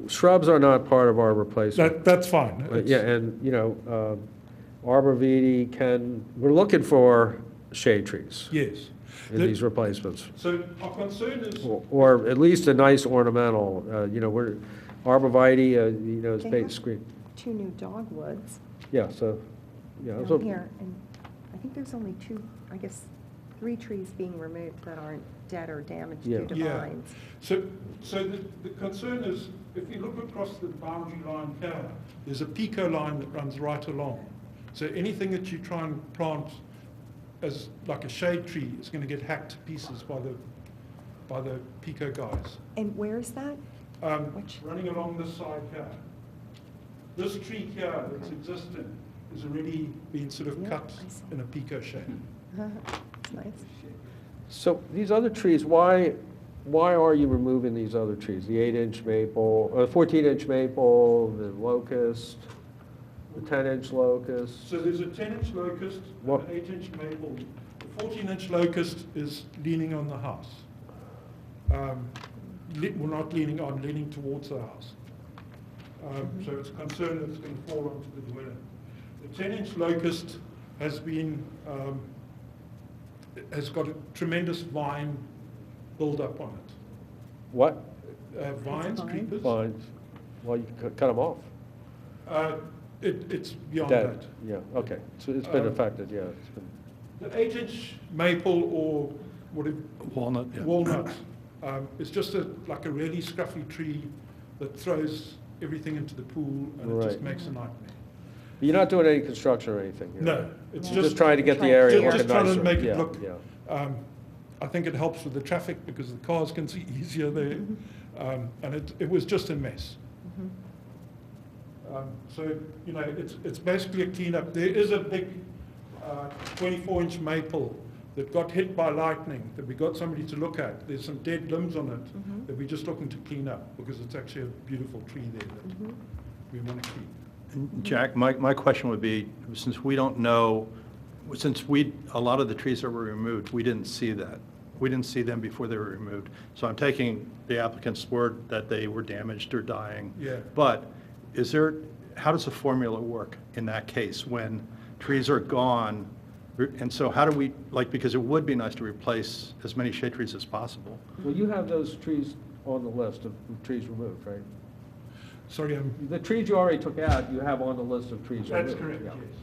shrubs are not part of our replacement. That's fine. Yeah, and, you know, arborvitae we're looking for shade trees Yes. in these replacements. So our concern is, Or at least a nice ornamental, arborvitae, is They bait have screen. 2 new dogwoods Yeah, so, down here, and I think there's only 2, I guess, 3 trees being removed that aren't dead or damaged due to Yeah. vines. so the concern is, if you look across the boundary line here, there's a pico line that runs right along. So anything that you try and plant as like a shade tree is going to get hacked to pieces by the pico guys. And where is that? Which? Running along this side here. This tree here that's existing is already been sort of Yeah, cut I see. in a pico shape. It's nice. so these other trees, why are you removing these other trees? The 8-inch maple, 14-inch maple, the locust, the 10-inch locust? So there's a 10-inch locust and What- an 8-inch maple. The 14-inch locust is leaning on the house. Well, not leaning on, leaning towards the house. So it's concerned that it's going to fall onto the dwelling. The 10-inch locust has been, has got a tremendous vine build-up on it. What? Vines, vine? creepers. Vines? Well, you can cut them off. It's beyond Dead, that. yeah, okay. So it's been Um, affected, yeah. It's been. The 8-inch maple or walnut, yeah. walnut is just like a really scruffy tree that throws everything into the pool, and it just Right. makes a nightmare. But you're not doing any construction or anything? you're- No, it's No. Just just, trying to get the area just looking trying nicer? to make it Yeah, look. yeah. I think it helps with the traffic because the cars can see easier there, and it was just a mess. So, you know, it's basically a cleanup. There is a big 24-inch maple that got hit by lightning that we got somebody to look at. There's some dead limbs on it that we're just looking to clean up because it's actually a beautiful tree there that we want to keep. Jack, my question would be, since we don't know, a lot of the trees that were removed, we didn't see that. We didn't see them before they were removed. So I'm taking the applicant's word that they were damaged or dying. Yeah. But how does the formula work in that case when trees are gone? And so how do we, because it would be nice to replace as many shade trees as possible. Well, you have those trees on the list of trees removed, right? Sorry, The trees you already took out, you have on the list of trees removed. that's correct, Yeah. yes.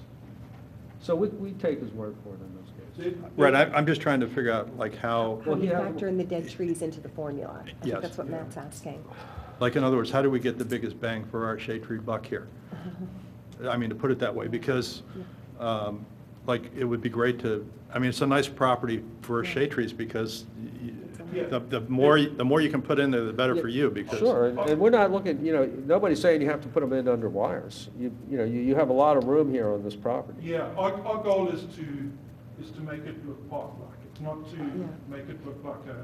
So we take his word for it in this case. Right, I'm just trying to figure out how, How do you yeah. factor in the dead trees into the formula? I Yes. think that's what Matt's asking. in other words, how do we get the biggest bang for our shade tree buck here? I mean, to put it that way, because it would be great to, it's a nice property for shade trees because the more you can put in there, the better for you because. Sure, and we're not looking, nobody's saying you have to put them in under wires. You have a lot of room here on this property. Yeah, our goal is to make it look park-like. It's not to make it look like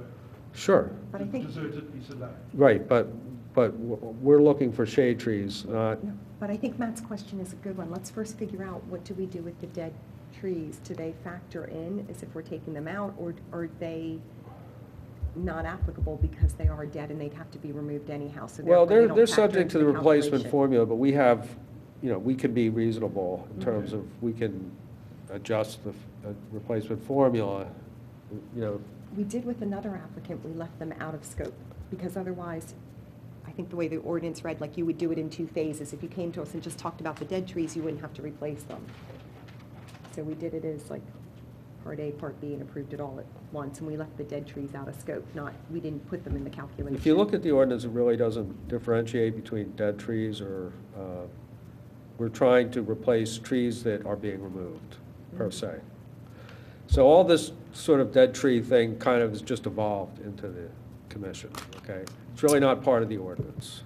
Sure, But I a think, deserted piece of land. right, but we're looking for shade trees, not, but I think Matt's question is a good one. Let's first figure out, what do we do with the dead trees? Do they factor in as if we're taking them out, or are they not applicable because they are dead and they'd have to be removed anyhow? So well, therefore they they're don't factor subject into to the replacement calculation. formula, but we have, we can be reasonable in terms of, we can adjust the replacement formula, We did with another applicant, we left them out of scope, because otherwise, I think the way the ordinance read, like you would do it in 2 phases. If you came to us and just talked about the dead trees, you wouldn't have to replace them. So we did it as like Part A, Part B, and approved it all at once, and we left the dead trees out of scope, we didn't put them in the calculation. If you look at the ordinance, it really doesn't differentiate between dead trees or, we're trying to replace trees that are being removed, per se. So all this sort of dead tree thing kind of has just evolved into the commission, okay? It's really not part of the ordinance.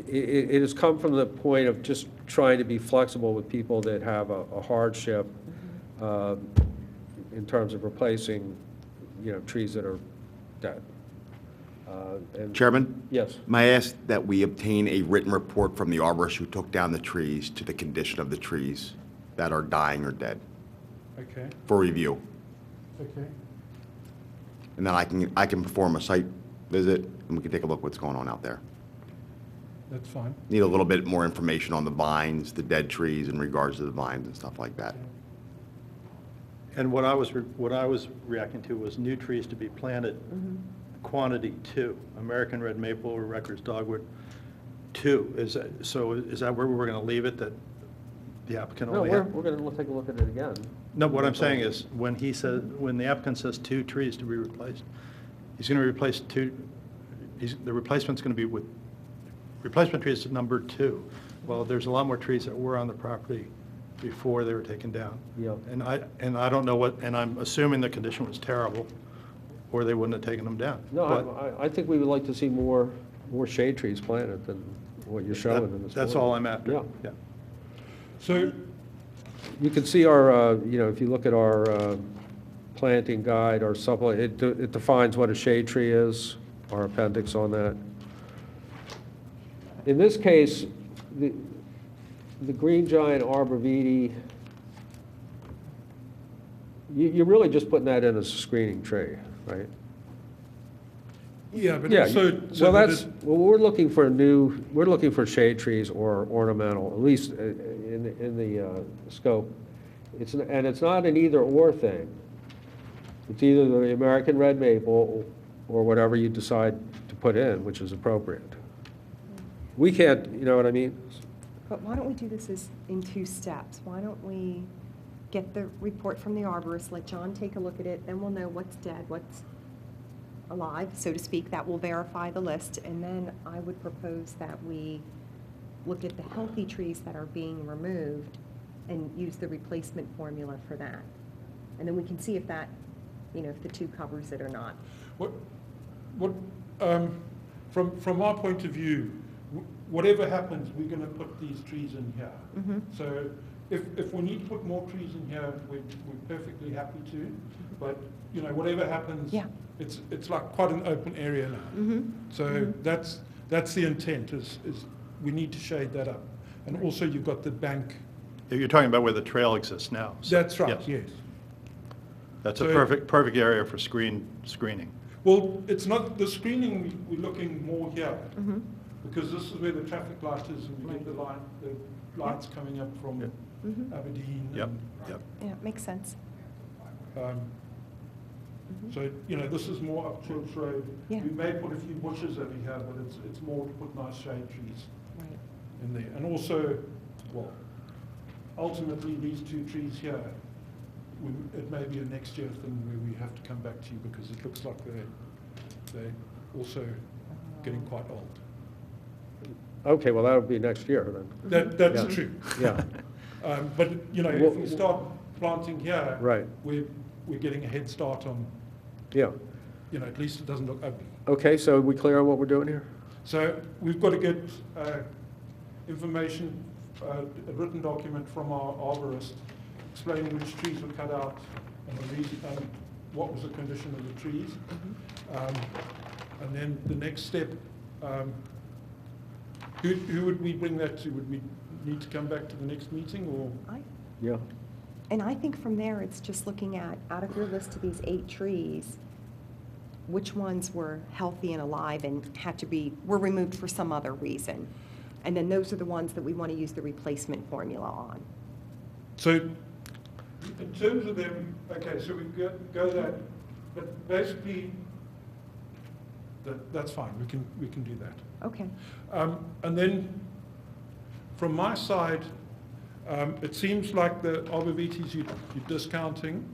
It has come from the point of just trying to be flexible with people that have a hardship in terms of replacing, trees that are dead. And- Chairman? Yes. May I ask that we obtain a written report from the arborist who took down the trees to the condition of the trees that are dying or dead Okay, for review? okay. And then I can perform a site visit and we can take a look what's going on out there. That's fine. Need a little bit more information on the vines, the dead trees in regards to the vines and stuff like that. And what I was reacting to was new trees to be planted, quantity 2, American red maple or Recker's dogwood 2. Is that where we're going to leave it, that the applicant No, only we're had? going to take a look at it again. No, what I'm saying is, when the applicant says 2 trees to be replaced, he's going to replace 2, the replacement's going to be with, replacement trees is number 2. Well, there's a lot more trees that were on the property before they were taken down. Yeah. And I don't know and I'm assuming the condition was terrible, or they wouldn't have taken them down. But No, I think we would like to see more shade trees planted than what you're showing in this. That's photo. all I'm after. Yeah. So, You can see our, if you look at our planting guide, our supplement, it defines what a shade tree is, our appendix on that. In this case, the green giant arborvitae, you're really just putting that in as a screening tree, right? yeah, but Yeah, so well, we're looking for shade trees or ornamental, at least in the scope. And it's not an either-or thing. It's either the American red maple or whatever you decide to put in, which is appropriate. We can't, you know what I mean? But why don't we do this in 2 steps? Why don't we get the report from the arborist, let John take a look at it, then we'll know what's dead, what's alive, so to speak. That will verify the list, and then I would propose that we look at the healthy trees that are being removed and use the replacement formula for that. And then we can see if that, if the 2 covers it or not. from our point of view, whatever happens, we're going to put these trees in here. So if we need to put more trees in here, we're perfectly happy to. But, you know, whatever happens, Yeah. it's like quite an open area now. So that's the intent, is we need to shade that up. And also you've got the bank. You're talking about where the trail exists now. So, That's right, yes. That's a So- perfect area for screening. Well, it's not, the screening, we're looking more here. Because this is where the traffic light is, and we get the lights coming up from Aberdeen. Yep, and, yep. Yeah, it makes sense. So, you know, this is more up Church Road. Yeah. We may put a few bushes over here, but it's more to put nice shade trees Right. in there. And also, well, ultimately, these two trees here, it may be a next year thing where we have to come back to you, because it looks like they're also getting quite old. Okay, well, that'll be next year then. That's Yeah. true. Yeah, But, you know, if Well- we start planting here, right, we're getting a head start on, yeah. you know, at least it doesn't look ugly. Okay, so we clear on what we're doing here? So we've got to get information, a written document from our arborist explaining which trees were cut out and the reason, and what was the condition of the trees. And then the next step, who would we bring that to? Would we need to come back to the next meeting, or? Yeah. And I think from there, it's just looking at, out of your list of these 8 trees, which ones were healthy and alive and were removed for some other reason. And then those are the ones that we want to use the replacement formula on. So in terms of them, okay, so we go that, but basically, that's fine, we can do that. Okay. And then, from my side, it seems like the arborvitaes you're discounting.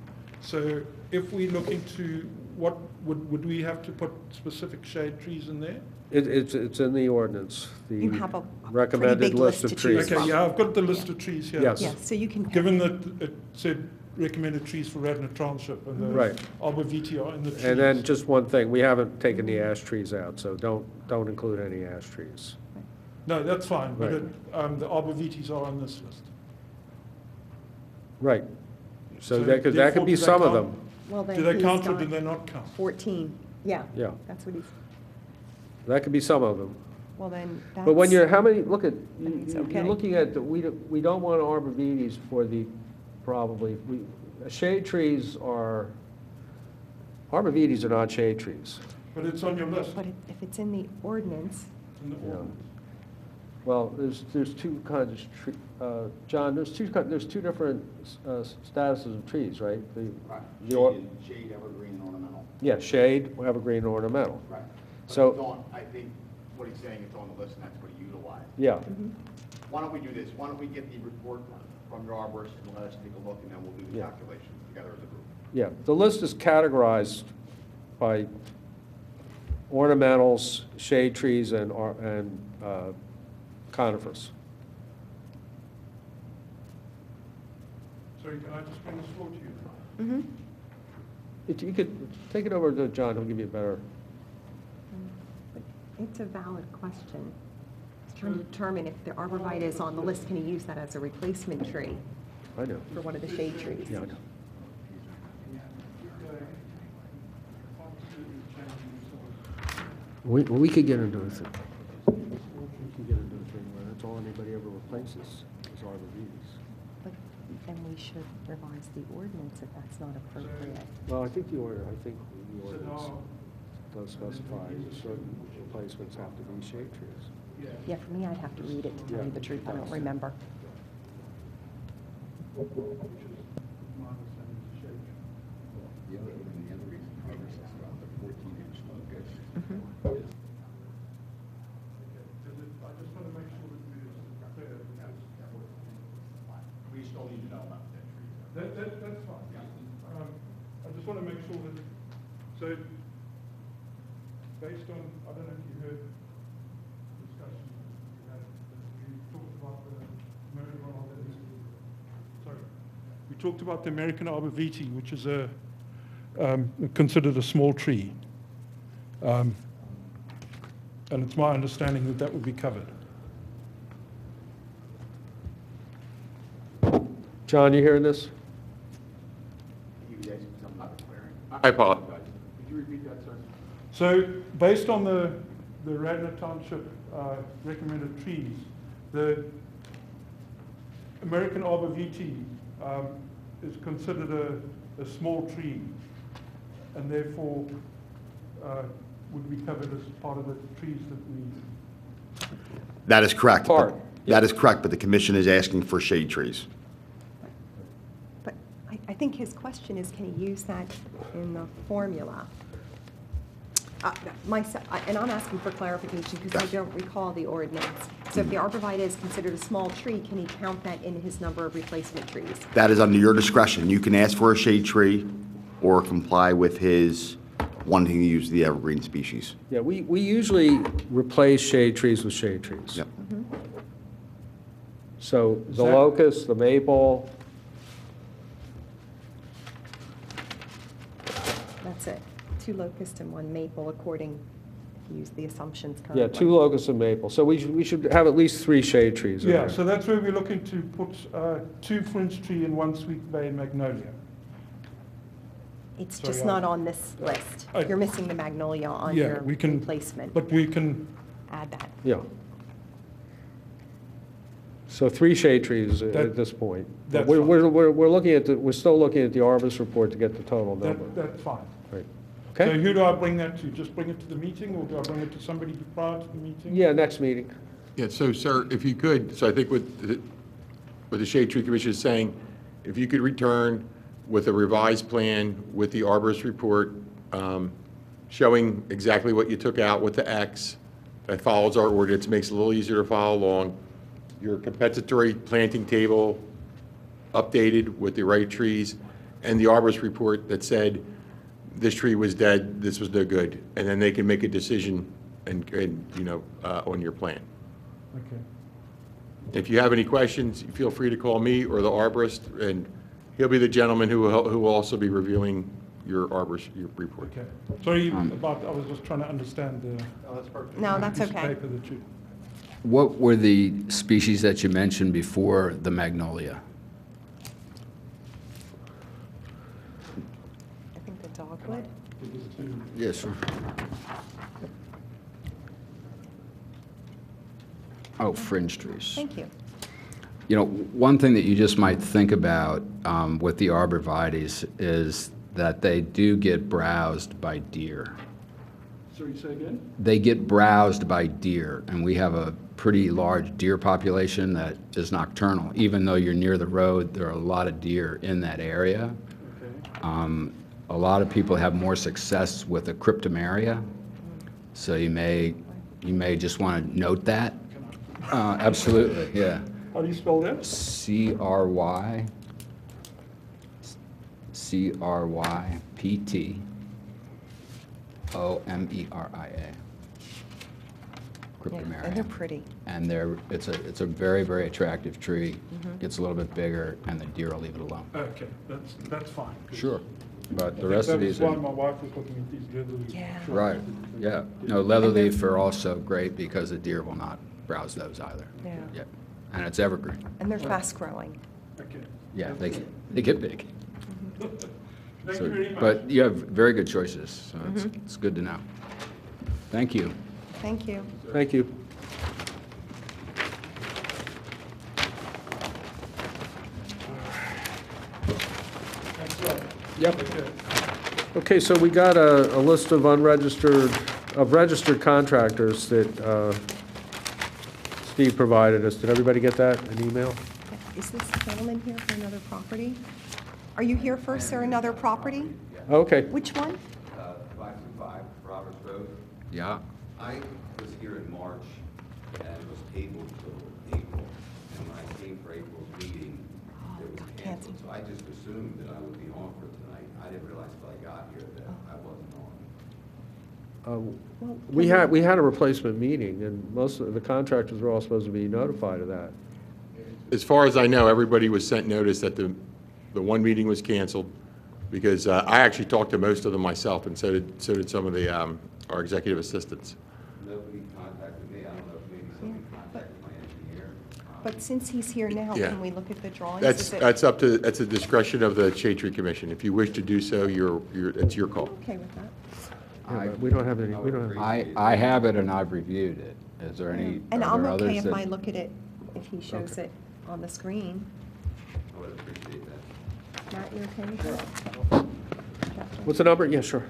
So if we look into what, would we have to put specific shade trees in there? It's in the ordinance, You the have a pretty recommended big list list of to choose trees. Okay, from. yeah, I've got the list of trees here. Yes. Yeah, so you can. Given that it said recommended trees for Radnor Township, and the Right. arborvitae are in the trees. And then just one thing, we haven't taken the ash trees out, so don't include any ash trees. No, that's fine, but Right. the arborvitaes are on this list. Right. So So that could therefore, be do they some of count? them, Well, then Do they he's count or got do they not count? 14, yeah. Yeah. That's what he's, that could be some of them. well, then that's. But when you're, how many, look at, It's you're okay. looking at, we don't want arborvitaes for the, probably, shade trees are, arborvitaes are not shade trees. But it's on your list, But if it's in the ordinance, in the Yeah. ordinance. Well, there's two kinds of John, there's two different statuses of trees, right? The Shade, evergreen, and ornamental. Yeah, shade, evergreen, and ornamental. Right. So- I think what he's saying, it's on the list, and that's what he utilized. Yeah, Why don't we do this? Why don't we get the report from your arborist and let us take a look, and then we'll do the Yeah. calculations together as a group. yeah. The list is categorized by ornamentals, shade trees, and conifers. Sorry, can I just bring this floor to you? You could take it over to John, he'll give you a better, it's a valid question. It's trying to determine if the arborvitae is on the list, can you use that as a replacement tree I know. for one of the shade trees? Yeah, I know. We could get into a thing. We can get into a thing where that's all anybody ever replaces is arborvitaes. But then we should revise the ordinance if that's not appropriate. Well, I think the ordinance does specify certain replacements have to be shade trees. Yeah, for me, I'd have to read it to tell you the truth, I don't remember. The other reason Congress is about the 14-inch locus. I just want to make sure that we're clear. We still need to know about that tree. That's fine. I just want to make sure that, so, based on, I don't know if you heard the discussion we had, we talked about the American arborvitae. Sorry. We talked about the American arborvitae, which is considered a small tree. And it's my understanding that that would be covered. John, you hearing this? I apologize. Could you repeat that, sir? So based on the Radnor Township recommended trees, the American Arbor VT is considered a small tree and therefore would be covered as part of the trees that we... That is correct. but- Part, That is correct, but the commission is asking for shade trees. But I think his question is, can he use that in the formula? And I'm asking for clarification because I don't recall the ordinance. So if the arborvitae is considered a small tree, can he count that in his number of replacement trees? That is under your discretion. You can ask for a shade tree or comply with his wanting to use the evergreen species. Yeah, we usually replace shade trees with shade trees. Yep. So the that- locust, the maple, That's it. 2 locust and 1 maple, according, if you use the assumptions currently. yeah, 2 locusts and maple. So we should have at least 3 shade trees in Yeah, there. so that's where we're looking to put 2 fringe tree and 1 sweet bay magnolia. It's Sorry, just not on this list. I- You're missing the magnolia on Yeah, your we can, replacement. but we can, Add that. Yeah. So 3 shade trees at That- this point. that's We're, fine. we're looking at we're still looking at the arborist report to get the total number. that's fine. Right. So Okay? who do I bring that to? Just bring it to the meeting, or do I bring it to somebody prior to the meeting? Yeah, next meeting. Yeah, so, sir, if you could, so I think what the Shade Tree Commission is saying, if you could return with a revised plan with the arborist report, showing exactly what you took out with the X, that follows our ordinance, makes it a little easier to follow along, your compensatory planting table updated with the right trees, and the arborist report that said, this tree was dead, this was no good, and then they can make a decision and on your plan. Okay. If you have any questions, feel free to call me or the arborist, and he'll be the gentleman who will also be reviewing your report. Okay. Sorry, I was just trying to understand the No, that's piece of okay. paper that you... What were the species that you mentioned before the magnolia? I think the dogwood. Yes, sir. Oh, fringe trees. Thank you. You know, one thing that you just might think about with the arborvitaes is that they do get browsed by deer. Sorry, say again? They get browsed by deer, and we have a pretty large deer population that is nocturnal. Even though you're near the road, there are a lot of deer in that area. Okay. A lot of people have more success with a cryptomeria, so you may just want to note that. Absolutely, yeah. How do you spell that? CRYPTOMERIA. Yeah, and they're pretty. And it's a very, very attractive tree. Gets a little bit bigger, and the deer will leave it alone. Okay, that's fine. Sure. But the rest of these That's are, why my wife was looking at these leather. Yeah. right, yeah. No, leatherleaf are also great because the deer will not browse those either. Yeah. Yep. And it's evergreen. And they're fast growing. Okay. Yeah, they get big. Thank So- you very much. But you have very good choices, so it's good to know. Thank you. Thank you. Thank you. Thanks a lot. Yep. Take care. Okay, so we got a list of registered contractors that Steve provided us. Did everybody get that, an email? Is this gentleman here for another property? Are you here for, sir, another property? Okay. Which one? 525 Roberts Road. Yeah. I was here in March and was tabled till April. And when I came for April's meeting, it was got canceled. canceled. So I just assumed that I would be on for tonight. I didn't realize till I got here that I wasn't on. Well, We had a replacement meeting, and most of the contractors were all supposed to be notified of that. As far as I know, everybody was sent notice that the one meeting was canceled, because I actually talked to most of them myself, and so did some of our executive assistants. Nobody contacted me. I don't know if maybe somebody contacted my engineer. But since he's here now, Yeah. can we look at the drawings? That's, Is it- that's up to, that's a discretion of the Shade Tree Commission. If you wish to do so, it's your call. I'm okay with that. Yeah, but we don't have any, we don't have. I have it and I've reviewed it. Is there any, And are I'm there okay others if that? I look at it, if he shows it on the screen. I would appreciate that. Matt, you okay with that? What's the number? Yeah, sure.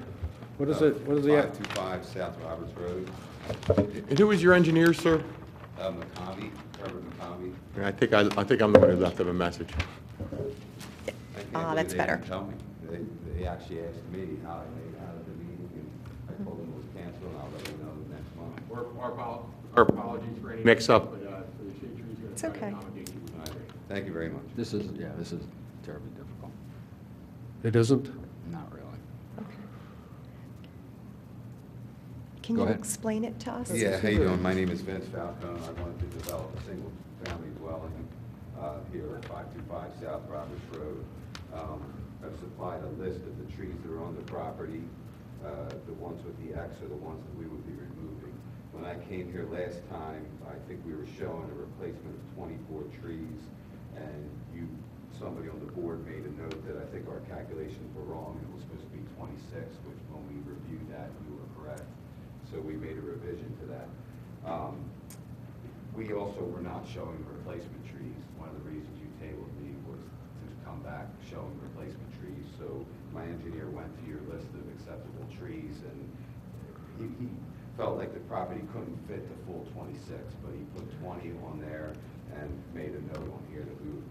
What is it, what is the, 525 South Roberts Road, And who was your engineer, sir? McCombie, Herbert McCombie. I think I'm the one who left them a message. I can't believe That's they better. didn't tell me. They actually asked me how I made out of the meeting, and I told them it was canceled, and I'll let you know next month. Our apologies for any mix-up. It's okay. All right. Thank you very much. This is terribly difficult. it isn't? Not really. Can Go you ahead. explain it to us? Yeah, how you doing? My name is Vince Falcone. I wanted to develop a single-family dwelling here at 525 South Roberts Road. I've supplied a list of the trees that are on the property. The ones with the X are the ones that we would be removing. When I came here last time, I think we were showing a replacement of 24 trees, and somebody on the board made a note that I think our calculations were wrong. It was supposed to be 26, which when we reviewed that, you were correct. So we made a revision to that. We also were not showing replacement trees. One of the reasons you tabled me was to come back showing replacement trees. So my engineer went to your list of acceptable trees, and he felt like the property couldn't fit the full 26, but he put 20 on there and made a note on here that we would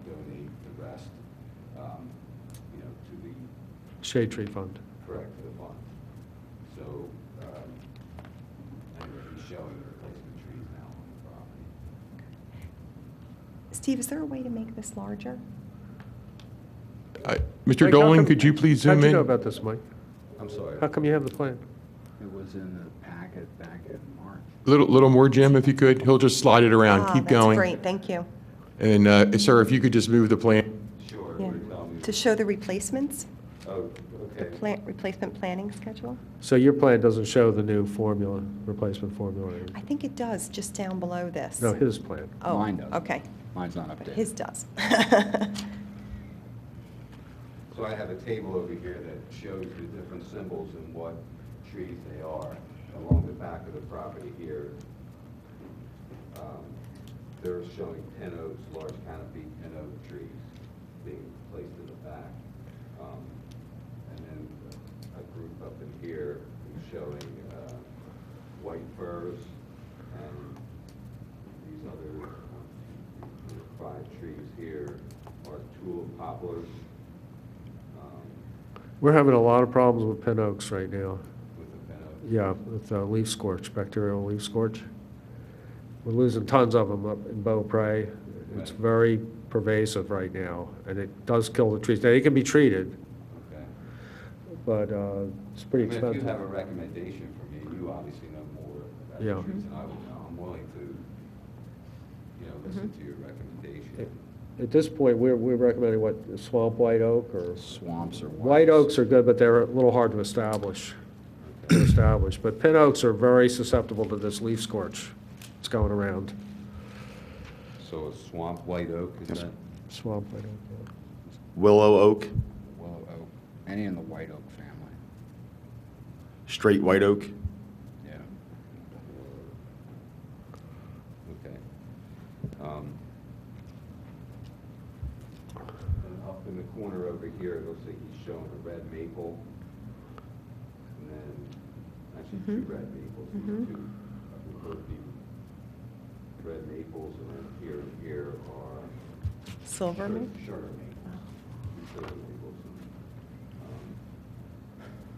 donate the rest, to the Shade Tree Fund. correct to the fund. So, anyway, he's showing the replacement trees now on the property. Steve, is there a way to make this larger? Mr. Mike, how Dolan, come- could you please zoom How'd you know in? about this, Mike? I'm sorry. How come you have the plan? It was in the packet back in March. Little more, Jim, if you could. He'll just slide it around. Ah, Keep going. That's great, thank you. And, sir, if you could just move the plan. Sure, Yeah. you're telling me. To show the replacements, Oh, the okay. replacement planning schedule? So your plan doesn't show the new formula, replacement formula? or anything? I think it does, just down below this. No, his plan. Oh, Mine does. okay, Mine's not but updated. his does. So I have a table over here that shows the different symbols and what trees they are. Along the back of the property here, they're showing pin oaks, large canopy pin oak trees being placed in the back. And then a group up in here is showing white firs, and these other 5 trees here are tulip poplars. We're having a lot of problems with pin oaks right now. With the pin oaks. Yeah, with leaf scorch, bacterial leaf scorch. We're losing tons of them up in Beaupre. It's Right. very pervasive right now, and it does kill the trees. Now, they can be treated, Okay. but it's pretty I mean, if you have expensive. a recommendation for me, you obviously know more about Yeah. the trees than I would know. I'm willing to, listen to your recommendation. At this point, we're recommending what, swamp white oak or? Swamps or White oaks are good, but they're a little hard to establish. But pin oaks are very susceptible to this leaf scorch that's going around. So a swamp white oak, is that? Swamp white oak. Willow oak, Willow oak, any in the white oak family. straight white oak. Yeah. Okay. And up in the corner over here, it looks like he's showing a red maple. And then, actually, 2 red maples. These are 2, both be red maples, and then here and here are Silver maple? sugar maples. Sugar maples.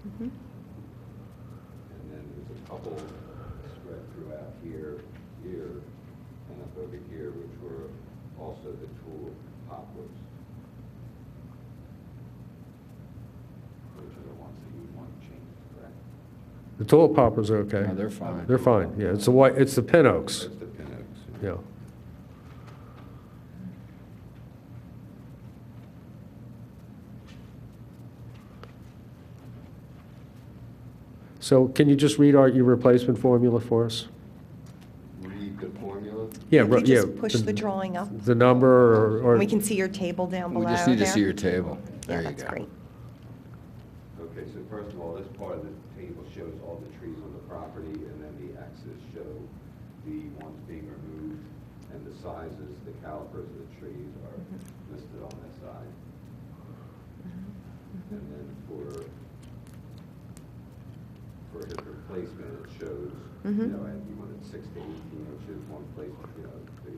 Mhm. And then there's a couple spread throughout here, here, and up over here, which were also the tulip poplars. Which are the ones that you would want to change, correct? The tulip poplars are okay. No, they're fine. They're fine, yeah. It's the white, it's the pin oaks, That's the pin oaks. yeah. So can you just read your replacement formula for us? Read the formula? Yeah, If you yeah. just push the drawing up, The number or. and we can see your table down below We there. just need to see your table. Yeah, There you that's go. great. Okay, so first of all, this part of the table shows all the trees on the property, and then the X's show the ones being removed, and the sizes, the calipers of the trees are listed on that side. And then for his replacement, it shows, you know, and you wanted 6 to 18 inches, one place, you know, the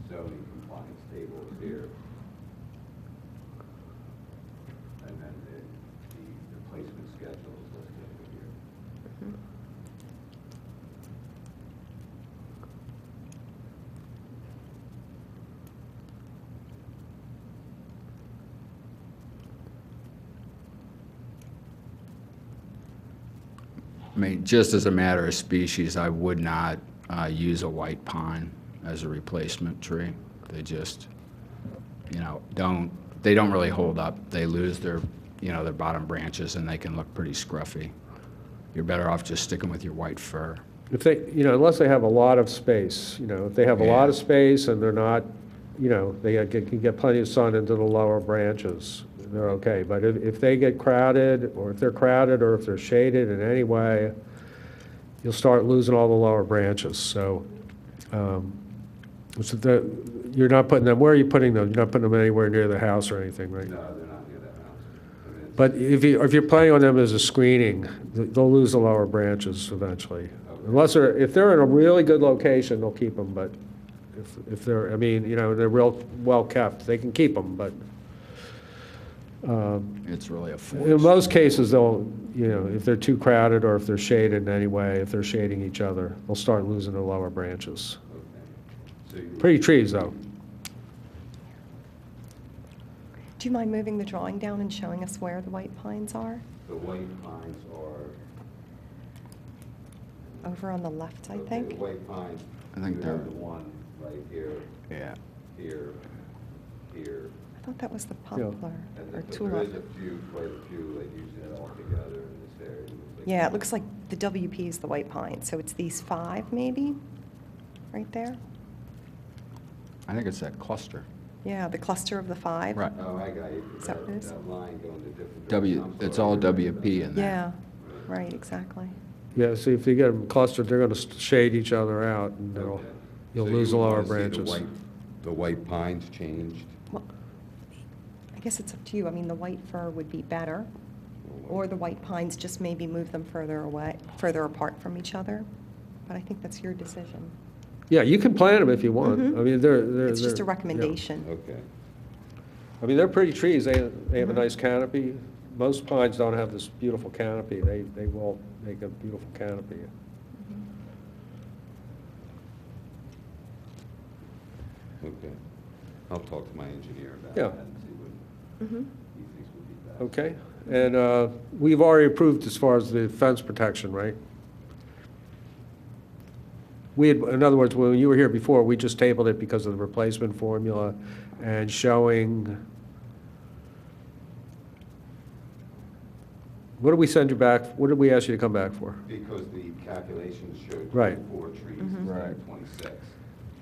zoning compliance table is here. And then the replacement schedule is listed over here. I mean, just as a matter of species, I would not use a white pine as a replacement tree. They just, you know, they don't really hold up. They lose their, you know, their bottom branches, and they can look pretty scruffy. You're better off just sticking with your white fir. If they, you know, unless they have a lot of space, you know, if they have a lot of space and they're not, you know, they can get plenty of sun into the lower branches, they're okay. But if they get crowded, or if they're crowded, or if they're shaded in any way, you'll start losing all the lower branches. So, you're not putting them, where are you putting them? You're not putting them anywhere near the house or anything, right? No, they're not near that house. I mean, it's- But if you're planning on them as a screening, they'll lose the lower branches eventually. Unless if they're in a really good location, they'll keep them, but if they're, I mean, you know, they're real well kept, they can keep them, but It's really a in force. most cases, they'll, you know, if they're too crowded or if they're shaded in any way, if they're shading each other, they'll start losing the lower branches. So you Pretty trees, though. Do you mind moving the drawing down and showing us where the white pines are? the white pines are. Over on the left, I Okay, think. the white pines, I think you they're- have the one right here, Yeah. here, here. I thought that was the poplar And or but there tulip. is a few, quite a few, like using it all together in this area. Yeah, it looks like the WP is the white pine, so it's these 5 maybe, right there? I think it's that cluster. Yeah, the cluster of the 5. Right. Oh, I got you. Is that what it is? That line going to different directions. I'm It's sorry. all WP in there. Yeah, right, exactly. Yeah, see, if you get them clustered, they're going to shade each other out, and Okay. you'll So lose you the would lower wanna see branches. The white pines changed? Well, I guess it's up to you. I mean, the white fir would be better, or the white pines, just maybe move them further away, further apart from each other. But I think that's your decision. Yeah, you can plant them if you want. Mhm. I mean, they're. It's just a they're- yeah. recommendation. Okay. I mean, they're pretty trees. They have Mm-hmm. a nice canopy. Most pines don't have this beautiful canopy. They will make a beautiful canopy. Okay. I'll talk to my engineer about Yeah. that and see what Mhm. he thinks would be best. Okay? And we've already approved as far as the fence protection, right? We had, in other words, when you were here before, we just tabled it because of the replacement formula and showing, what did we send you back, what did we ask you to come back for? Because the calculations showed Right. 24 trees Mhm. instead Right. of 26.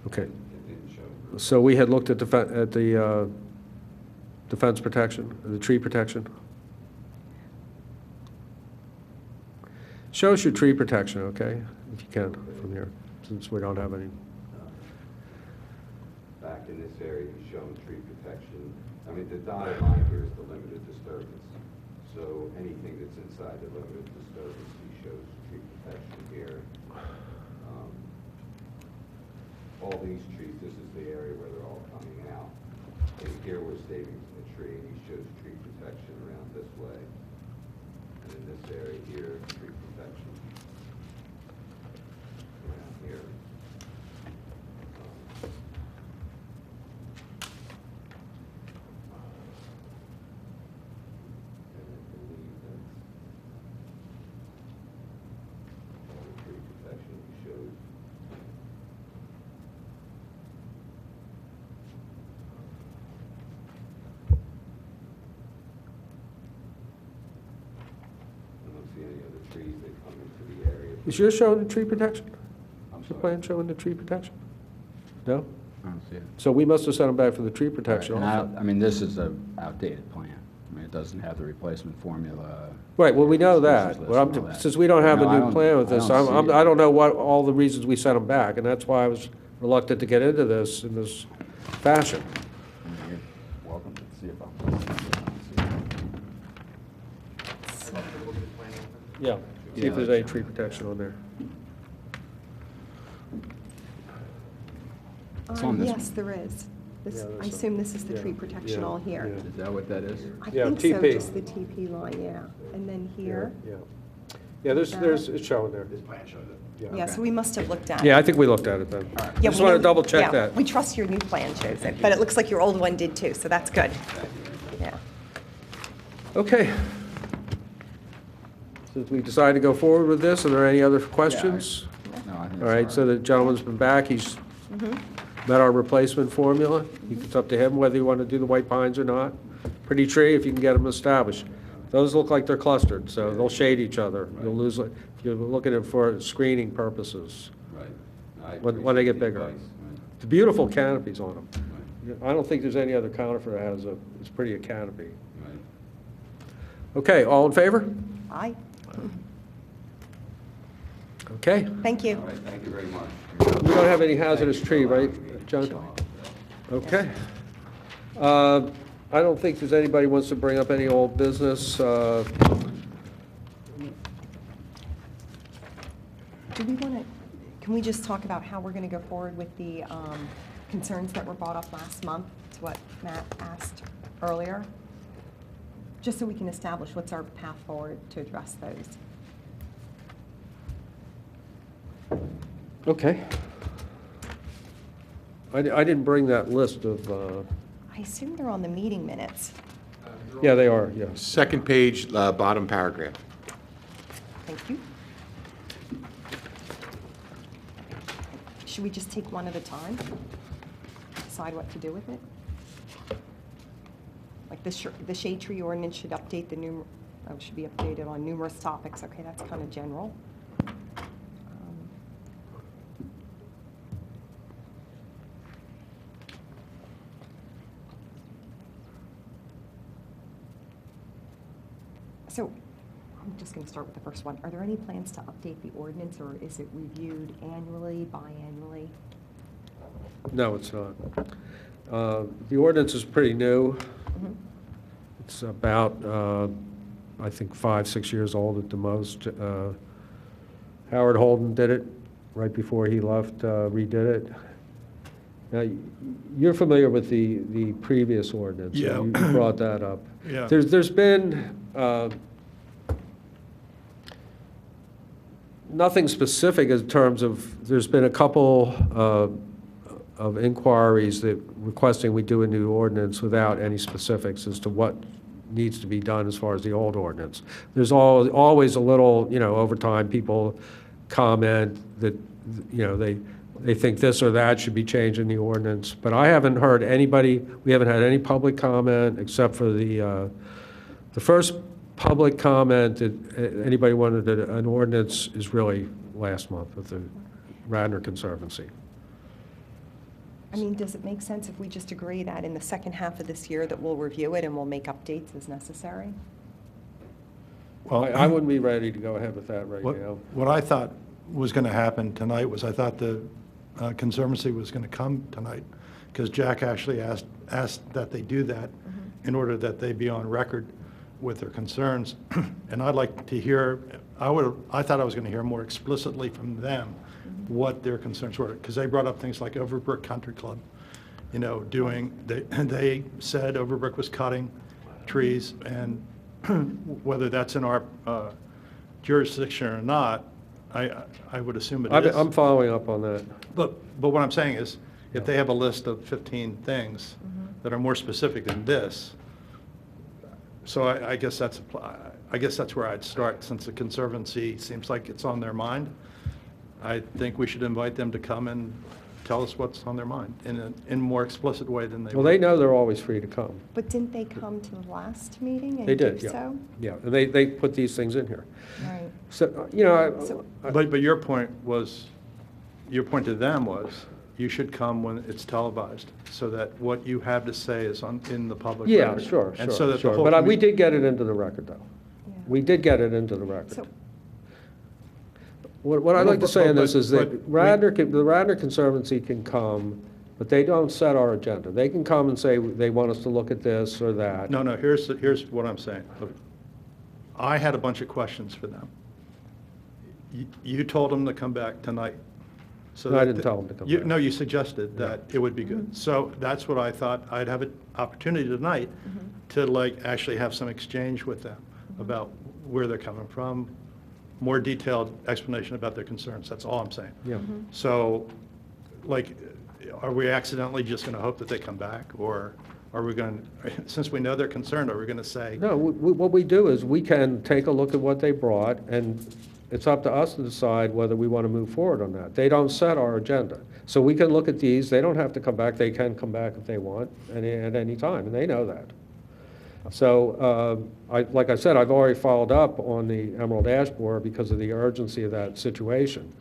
Okay. It didn't show. So we had looked at the fence protection, the tree protection. Show us your tree protection, okay, if you can, from here, since we don't have any. Back in this area, you've shown tree protection. I mean, the dotted line here is the limited disturbance. So anything that's inside the limited disturbance, he shows tree protection here. All these trees, this is the area where they're all coming out. And here we're saving the tree, and he shows tree protection around this way. And in this area here, tree protection around here. And I believe that's all the tree protection he shows. I don't see any other trees that come into the area. Is yours showing the tree protection? I'm sorry. plan showing the tree protection? No? I don't see it. So we must have sent them back for the tree protection And also. I mean, this is a outdated plan. I mean, it doesn't have the replacement formula. Right, well, we know that. Species But I'm- list and all that. since we don't have No, a I new plan with this, I don't see it. I don't know what, all the reasons we sent them back, and that's why I was reluctant to get into this in this fashion. You're welcome to see if I'm. Yeah, see if there's any tree protection on there. It's on this Yes, there is. This, Yeah, I there's assume this is the yeah, tree protection yeah, all here. yeah. Is that what that is? I Yeah, think so, TP. just the TP line, yeah. And then here, Yeah. Yeah, there's, it's showing there. yeah, so we must have looked at it. Yeah, I think we looked at it then. Yeah, Just we want to know- double check yeah, that. We trust your new plan shows it, but it looks like your old one did too, so that's good. Yeah. Okay. Since we decided to go forward with this, are there any other questions? No, I think All it's right, so the gentleman's been back, he's met our replacement formula. It's up to him whether you want to do the white pines or not. Pretty tree if you can get them established. Those look like they're clustered, so they'll shade each other. You'll lose, if you're looking at for screening purposes, Right. I when they get appreciate the bigger. advice, right, The beautiful canopies on them. right, I don't think there's any other conifer that has as pretty a canopy. right. Okay, all in favor? Aye. Okay. Thank you. All right, thank you very much. We don't have any hazardous tree, right, John? Okay. I don't think there's anybody wants to bring up any old business. Do we want to, can we just talk about how we're going to go forward with the concerns that were brought up last month? It's what Matt asked earlier. Just so we can establish what's our path forward to address those. Okay. I didn't bring that list of, I assume they're on the meeting minutes. yeah, they are, yeah. Second page, bottom paragraph. Thank you. Should we just take one at a time? Decide what to do with it? Like the shade tree ordinance should update the should be updated on numerous topics. Okay, that's kind of general. So I'm just going to start with the first one. Are there any plans to update the ordinance, or is it reviewed annually, biannually? No, it's not. The ordinance is pretty new. It's about, I think, 5, 6 years old at the most. Howard Holden did it right before he left, redid it. Now, you're familiar with the previous ordinance. Yeah. You brought that up. Yeah. There's been nothing specific in terms of, there's been a couple of inquiries that requesting we do a new ordinance without any specifics as to what needs to be done as far as the old ordinance. There's always a little, over time, people comment that, they think this or that should be changed in the ordinance. But I haven't heard anybody, we haven't had any public comment except for the first public comment that anybody wanted an ordinance is really last month with the Radnor Conservancy. I mean, does it make sense if we just agree that in the second half of this year that we'll review it and we'll make updates as necessary? Well, I wouldn't be ready to go ahead with that right now. What I thought was going to happen tonight was I thought the Conservancy was going to come tonight, because Jack actually asked that they do that in order that they be on record with their concerns. And I'd like to hear, I thought I was going to hear more explicitly from them what their concerns were, because they brought up things like Overbrook Country Club, they said Overbrook was cutting trees, and whether that's in our jurisdiction or not, I would assume it is. I'm following up on that. But what I'm saying is, if they have a list of 15 things that are more specific than this, so I guess that's where I'd start, since the Conservancy seems like it's on their mind. I think we should invite them to come and tell us what's on their mind in a more explicit way than they Well, were. they know they're always free to come. But didn't they come to the last meeting and They do did, yeah. so? Yeah, and they put these things in here. Right. So, So- But your point was, your point to them was, you should come when it's televised, so that what you have to say is in the public Yeah, record. sure, And so sure, that the sure. whole But we commu- did get it into the record, though. Yeah. We did get it into the record. So, What I'd like to say on this is that but- the Radnor Conservancy can come, but they don't set our agenda. They can come and say they want us to look at this or that. No, here's what I'm saying. Look, I had a bunch of questions for them. You told them to come back tonight. So No, I that didn't tell them to come you- back. No, you suggested that it would be good. So that's what I thought, I'd have an opportunity tonight to actually have some exchange with them about where they're coming from, more detailed explanation about their concerns. That's all I'm saying. Yeah. So, are we accidentally just going to hope that they come back? Or are we going, since we know they're concerned, are we going to say, No, what we do is we can take a look at what they brought, and it's up to us to decide whether we want to move forward on that. They don't set our agenda. So we can look at these. They don't have to come back. They can come back if they want at any time, and they know that. So, like I said, I've already followed up on the Emerald Ash Borer because of the urgency of that situation.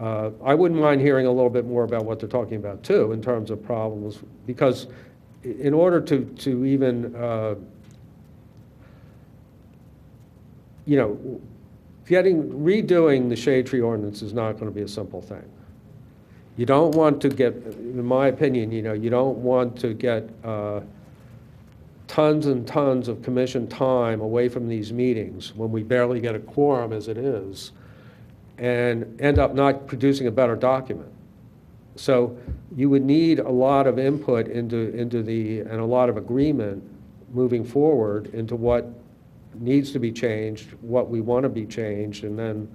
I wouldn't mind hearing a little bit more about what they're talking about, too, in terms of problems, because in order to even, redoing the shade tree ordinance is not going to be a simple thing. You don't want to get, in my opinion, you don't want to get tons and tons of commission time away from these meetings when we barely get a quorum as it is, and end up not producing a better document. So you would need a lot of input into and a lot of agreement moving forward into what needs to be changed, what we want to be changed, and then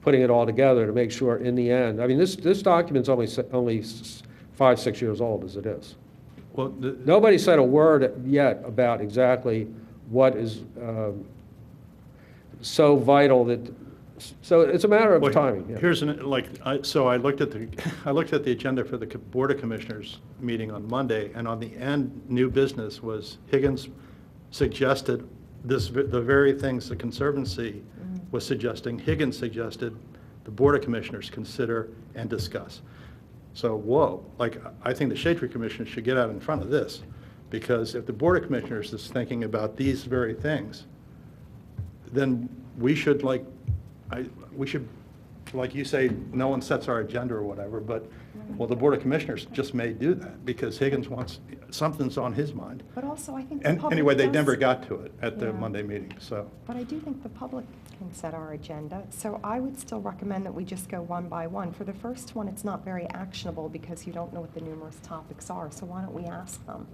putting it all together to make sure in the end, I mean, this document's only 5-6 years old as it is. well, Nobody said a word yet about exactly what is so vital that, so it's a matter of well, timing. Yeah. here's so I looked at the agenda for the Board of Commissioners meeting on Monday, and on the end, new business was Higgins suggested the very things the Conservancy was suggesting. Higgins suggested the Board of Commissioners consider and discuss. So, whoa, I think the Shade Tree Commission should get out in front of this, because if the Board of Commissioners is thinking about these very things, then we should, like you say, no one sets our agenda or whatever, but, well, the Board of Commissioners just may do that, because Higgins wants, something's on his mind. but also, I think the And public anyway, they does- never got to it at the Yeah. Monday meeting, so. But I do think the public can set our agenda, so I would still recommend that we just go one by one. For the first one, it's not very actionable because you don't know what the numerous topics are, so why don't we ask them?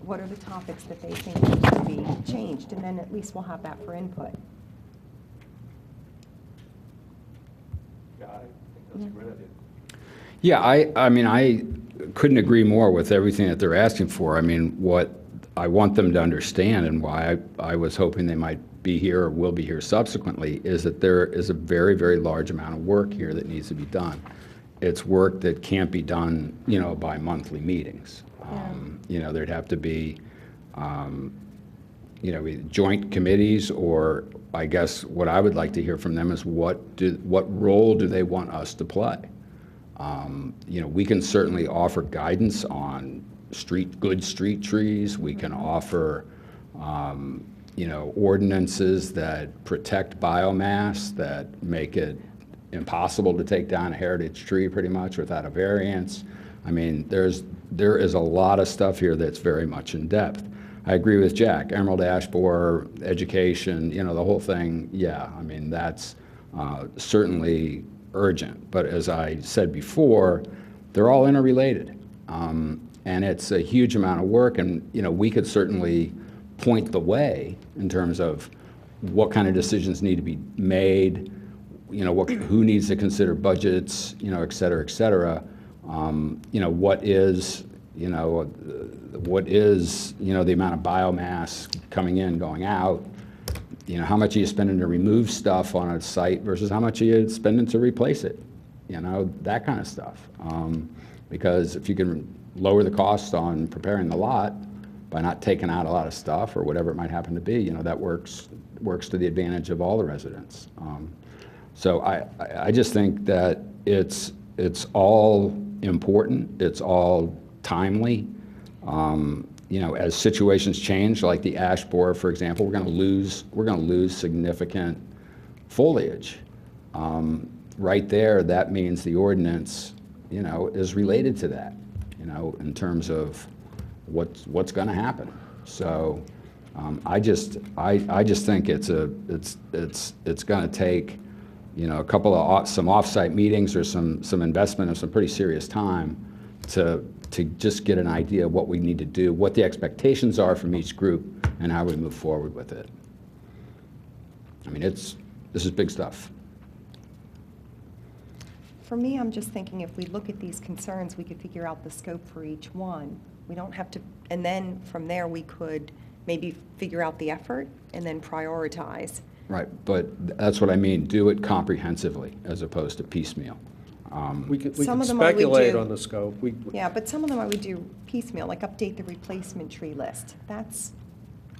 What are the topics that they think need to be changed, and then at least we'll have that for input. Yeah, I mean, I couldn't agree more with everything that they're asking for. I mean, what I want them to understand, and why I was hoping they might be here or will be here subsequently, is that there is a very, very large amount of work here that needs to be done. It's work that can't be done, by monthly meetings. There'd have to be, joint committees, or I guess what I would like to hear from them is what role do they want us to play? We can certainly offer guidance on good street trees. We can offer, ordinances that protect biomass, that make it impossible to take down a heritage tree pretty much without a variance. I mean, there is a lot of stuff here that's very much in depth. I agree with Jack. Emerald ash borer, education, the whole thing. Yeah, I mean, that's certainly urgent. But as I said before, they're all interrelated. And it's a huge amount of work, and we could certainly point the way in terms of what kind of decisions need to be made, who needs to consider budgets, et cetera, et cetera. What is the amount of biomass coming in, going out? How much are you spending to remove stuff on a site versus how much are you spending to replace it? That kind of stuff. Because if you can lower the cost on preparing the lot by not taking out a lot of stuff or whatever it might happen to be, that works to the advantage of all the residents. So I just think that it's it's all important, it's all timely. You know, as situations change, like the ash borer, for example, we're going to lose significant foliage. Right there, that means the ordinance, you know, is related to that, you know, in terms of what's going to happen. So I just think it's going to take, you know, a couple of some off-site meetings or some investment of some pretty serious time to just get an idea of what we need to do, what the expectations are from each group, and how we move forward with it. I mean, this is big stuff. For me, I'm just thinking if we look at these concerns, we could figure out the scope for each one. We don't have to, and then from there, we could maybe figure out the effort and then prioritize. Right, but that's what I mean. Do it comprehensively as opposed to piecemeal. We could Some of them I would speculate do- on the scope. Yeah, but some of them I would do piecemeal, like update the replacement tree list. That's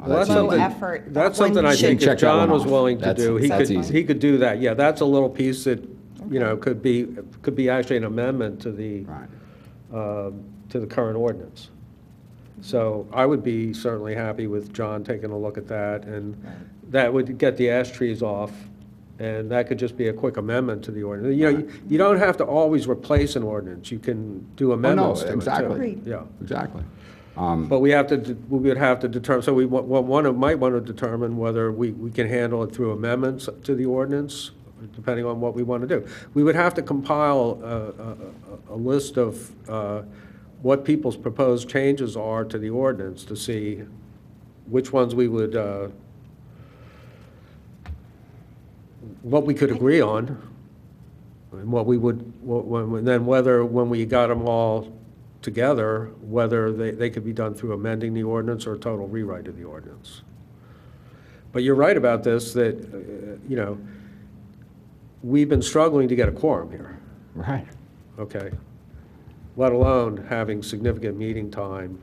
Well, that's low something- effort. That's That one something I should- think Check if that John one was off. willing to That's- do, he that's could, easy. he could do that. Yeah, that's a little piece that, you know, could be actually an amendment to the, Right. to the current ordinance. So I would be certainly happy with John taking a look at that, and that would get the ash trees off, and that could just be a quick amendment to the ordinance. You know, you don't have to always replace an ordinance. You can do amendments to it, too. exactly. Agreed. Yeah. Exactly. But we would have to determine, so we might want to determine whether we can handle it through amendments to the ordinance, depending on what we want to do. We would have to compile a list of what people's proposed changes are to the ordinance to see which ones we would, what we could agree on, and what we would, and then whether, when we got them all together, whether they could be done through amending the ordinance or a total rewrite of the ordinance. But you're right about this, that, you know, we've been struggling to get a quorum here, Right. okay? Let alone having significant meeting time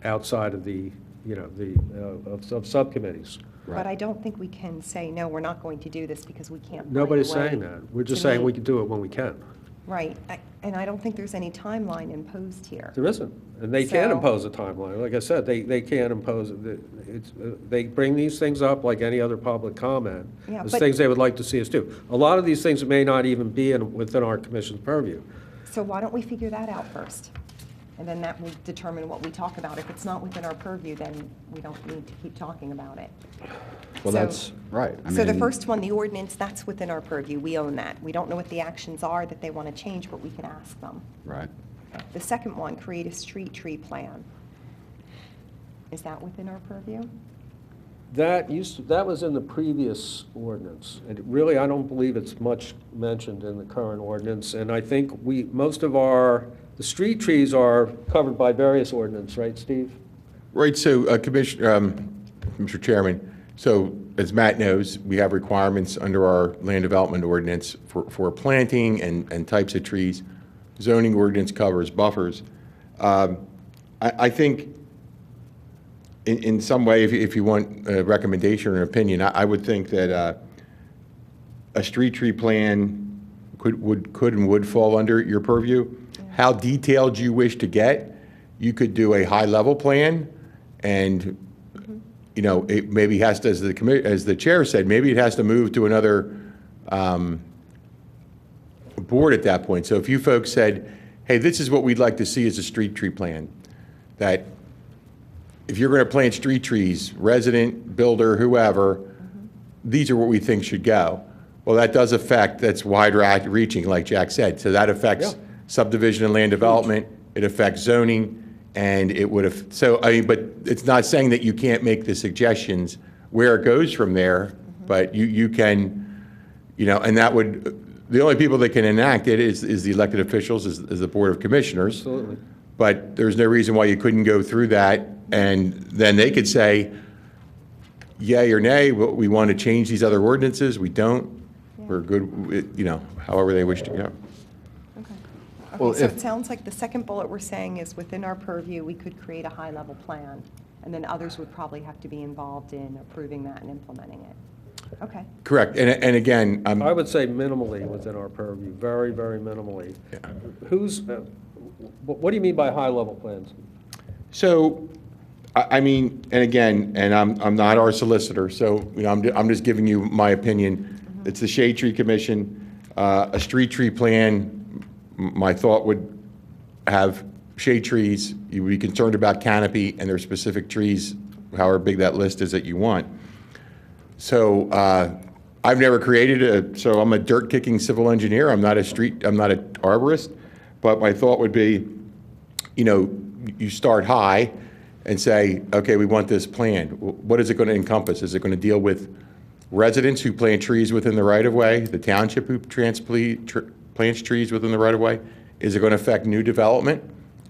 outside of the, you know, of subcommittees. But I don't think we can say, no, we're not going to do this because we can't find a Nobody's way saying that. We're just to saying we meet- can do it when we can. Right, and I don't think there's any timeline imposed here. There isn't, and they can't So- impose a timeline. Like I said, they can't impose it. They bring these things up like any other public comment. Yeah, As but- things they would like to see us do. A lot of these things may not even be within our commission's purview. So why don't we figure that out first? And then that will determine what we talk about. If it's not within our purview, then we don't need to keep talking about it. Well, So- that's right. I So the mean, first one, the ordinance, that's within our purview. We own that. We don't know what the actions are that they want to change, but we can ask them. Right. The second one, create a street tree plan. Is that within our purview? That was in the previous ordinance. And really, I don't believe it's much mentioned in the current ordinance. And I think most of the street trees are covered by various ordinance, right, Steve? Right, so, Mr. Chairman, so as Matt knows, we have requirements under our land development ordinance for planting and types of trees. Zoning ordinance covers buffers. I think in some way, if you want a recommendation or an opinion, I would think that a street tree plan could and would fall under your purview. How detailed you wish to get, you could do a high-level plan, and, you know, it maybe has to, as the chair said, maybe it has to move to another board at that point. So if you folks said, hey, this is what we'd like to see as a street tree plan, that if you're going to plant street trees, resident, builder, whoever, these are what we think should go. Well, that does affect, that's wide-reaching, like Jack said. So that affects subdivision and land development, it affects zoning, and it would have, so, I mean, but it's not saying that you can't make the suggestions where it goes from there, but you can, you know, and that would, the only people that can enact it is the elected officials, is the Board of Commissioners. Absolutely. But there's no reason why you couldn't go through that, and then they could say, yay or nay, we want to change these other ordinances, we don't, we're good, you know, however they wish to go. Okay, so it sounds like the second bullet we're saying is within our purview, we could create a high-level plan, and then others would probably have to be involved in approving that and implementing it. Okay. Correct. And again, I would say minimally within our purview, very, very minimally. Who's, what do you mean by high-level plans? so, I mean, and again, and I'm not our solicitor, so, you know, I'm just giving you my opinion. It's the Shade Tree Commission, a street tree plan, my thought would have shade trees, you would be concerned about canopy, and there's specific trees, however big that list is that you want. So, I've never created so I'm a dirt-kicking civil engineer, I'm not an arborist, but my thought would be, you know, you start high and say, okay, we want this plan. What is it going to encompass? Is it going to deal with residents who plant trees within the right-of-way, the township who plants trees within the right-of-way? Is it going to affect new development,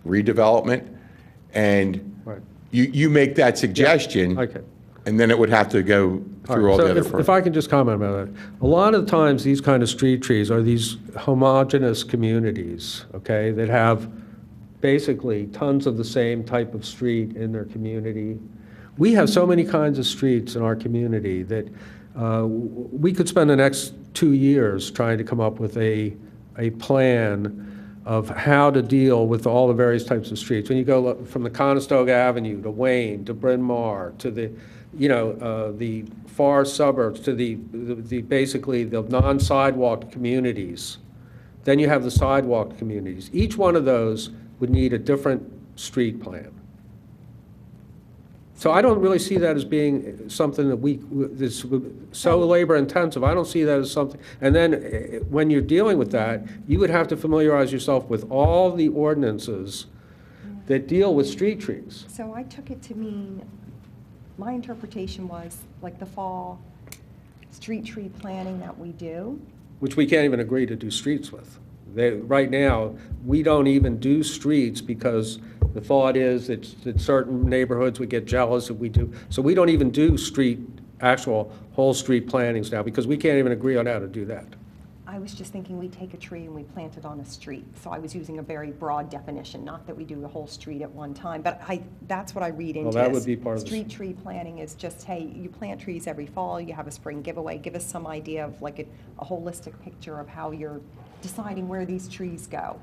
redevelopment? And Right. you make that suggestion, Okay. and then it would have to go through all the other. So if I can just comment about that. A lot of times, these kind of street trees are these homogeneous communities, okay, that have basically tons of the same type of street in their community. We have so many kinds of streets in our community that we could spend the next 2 years trying to come up with a plan of how to deal with all the various types of streets. When you go from the Conestoga Avenue to Wayne to Bryn Mawr to the, you know, the far suburbs to the basically the non-sidewalk communities. Then you have the sidewalk communities. Each one of those would need a different street plan. So I don't really see that as being something that that's so labor intensive. I don't see that as something, and then when you're dealing with that, you would have to familiarize yourself with all the ordinances that deal with street trees. So I took it to mean, my interpretation was like the fall street tree planning that we do. Which we can't even agree to do streets with. Right now, we don't even do streets because the thought is that certain neighborhoods would get jealous if we do. So we don't even do actual whole street plantings now because we can't even agree on how to do that. I was just thinking we take a tree and we plant it on a street. So I was using a very broad definition, not that we do the whole street at one time, but that's what I read into Well, that this. would be part of Street tree planning is just, hey, you plant trees every fall, you have a spring giveaway, give us some idea of like a holistic picture of how you're deciding where these trees go.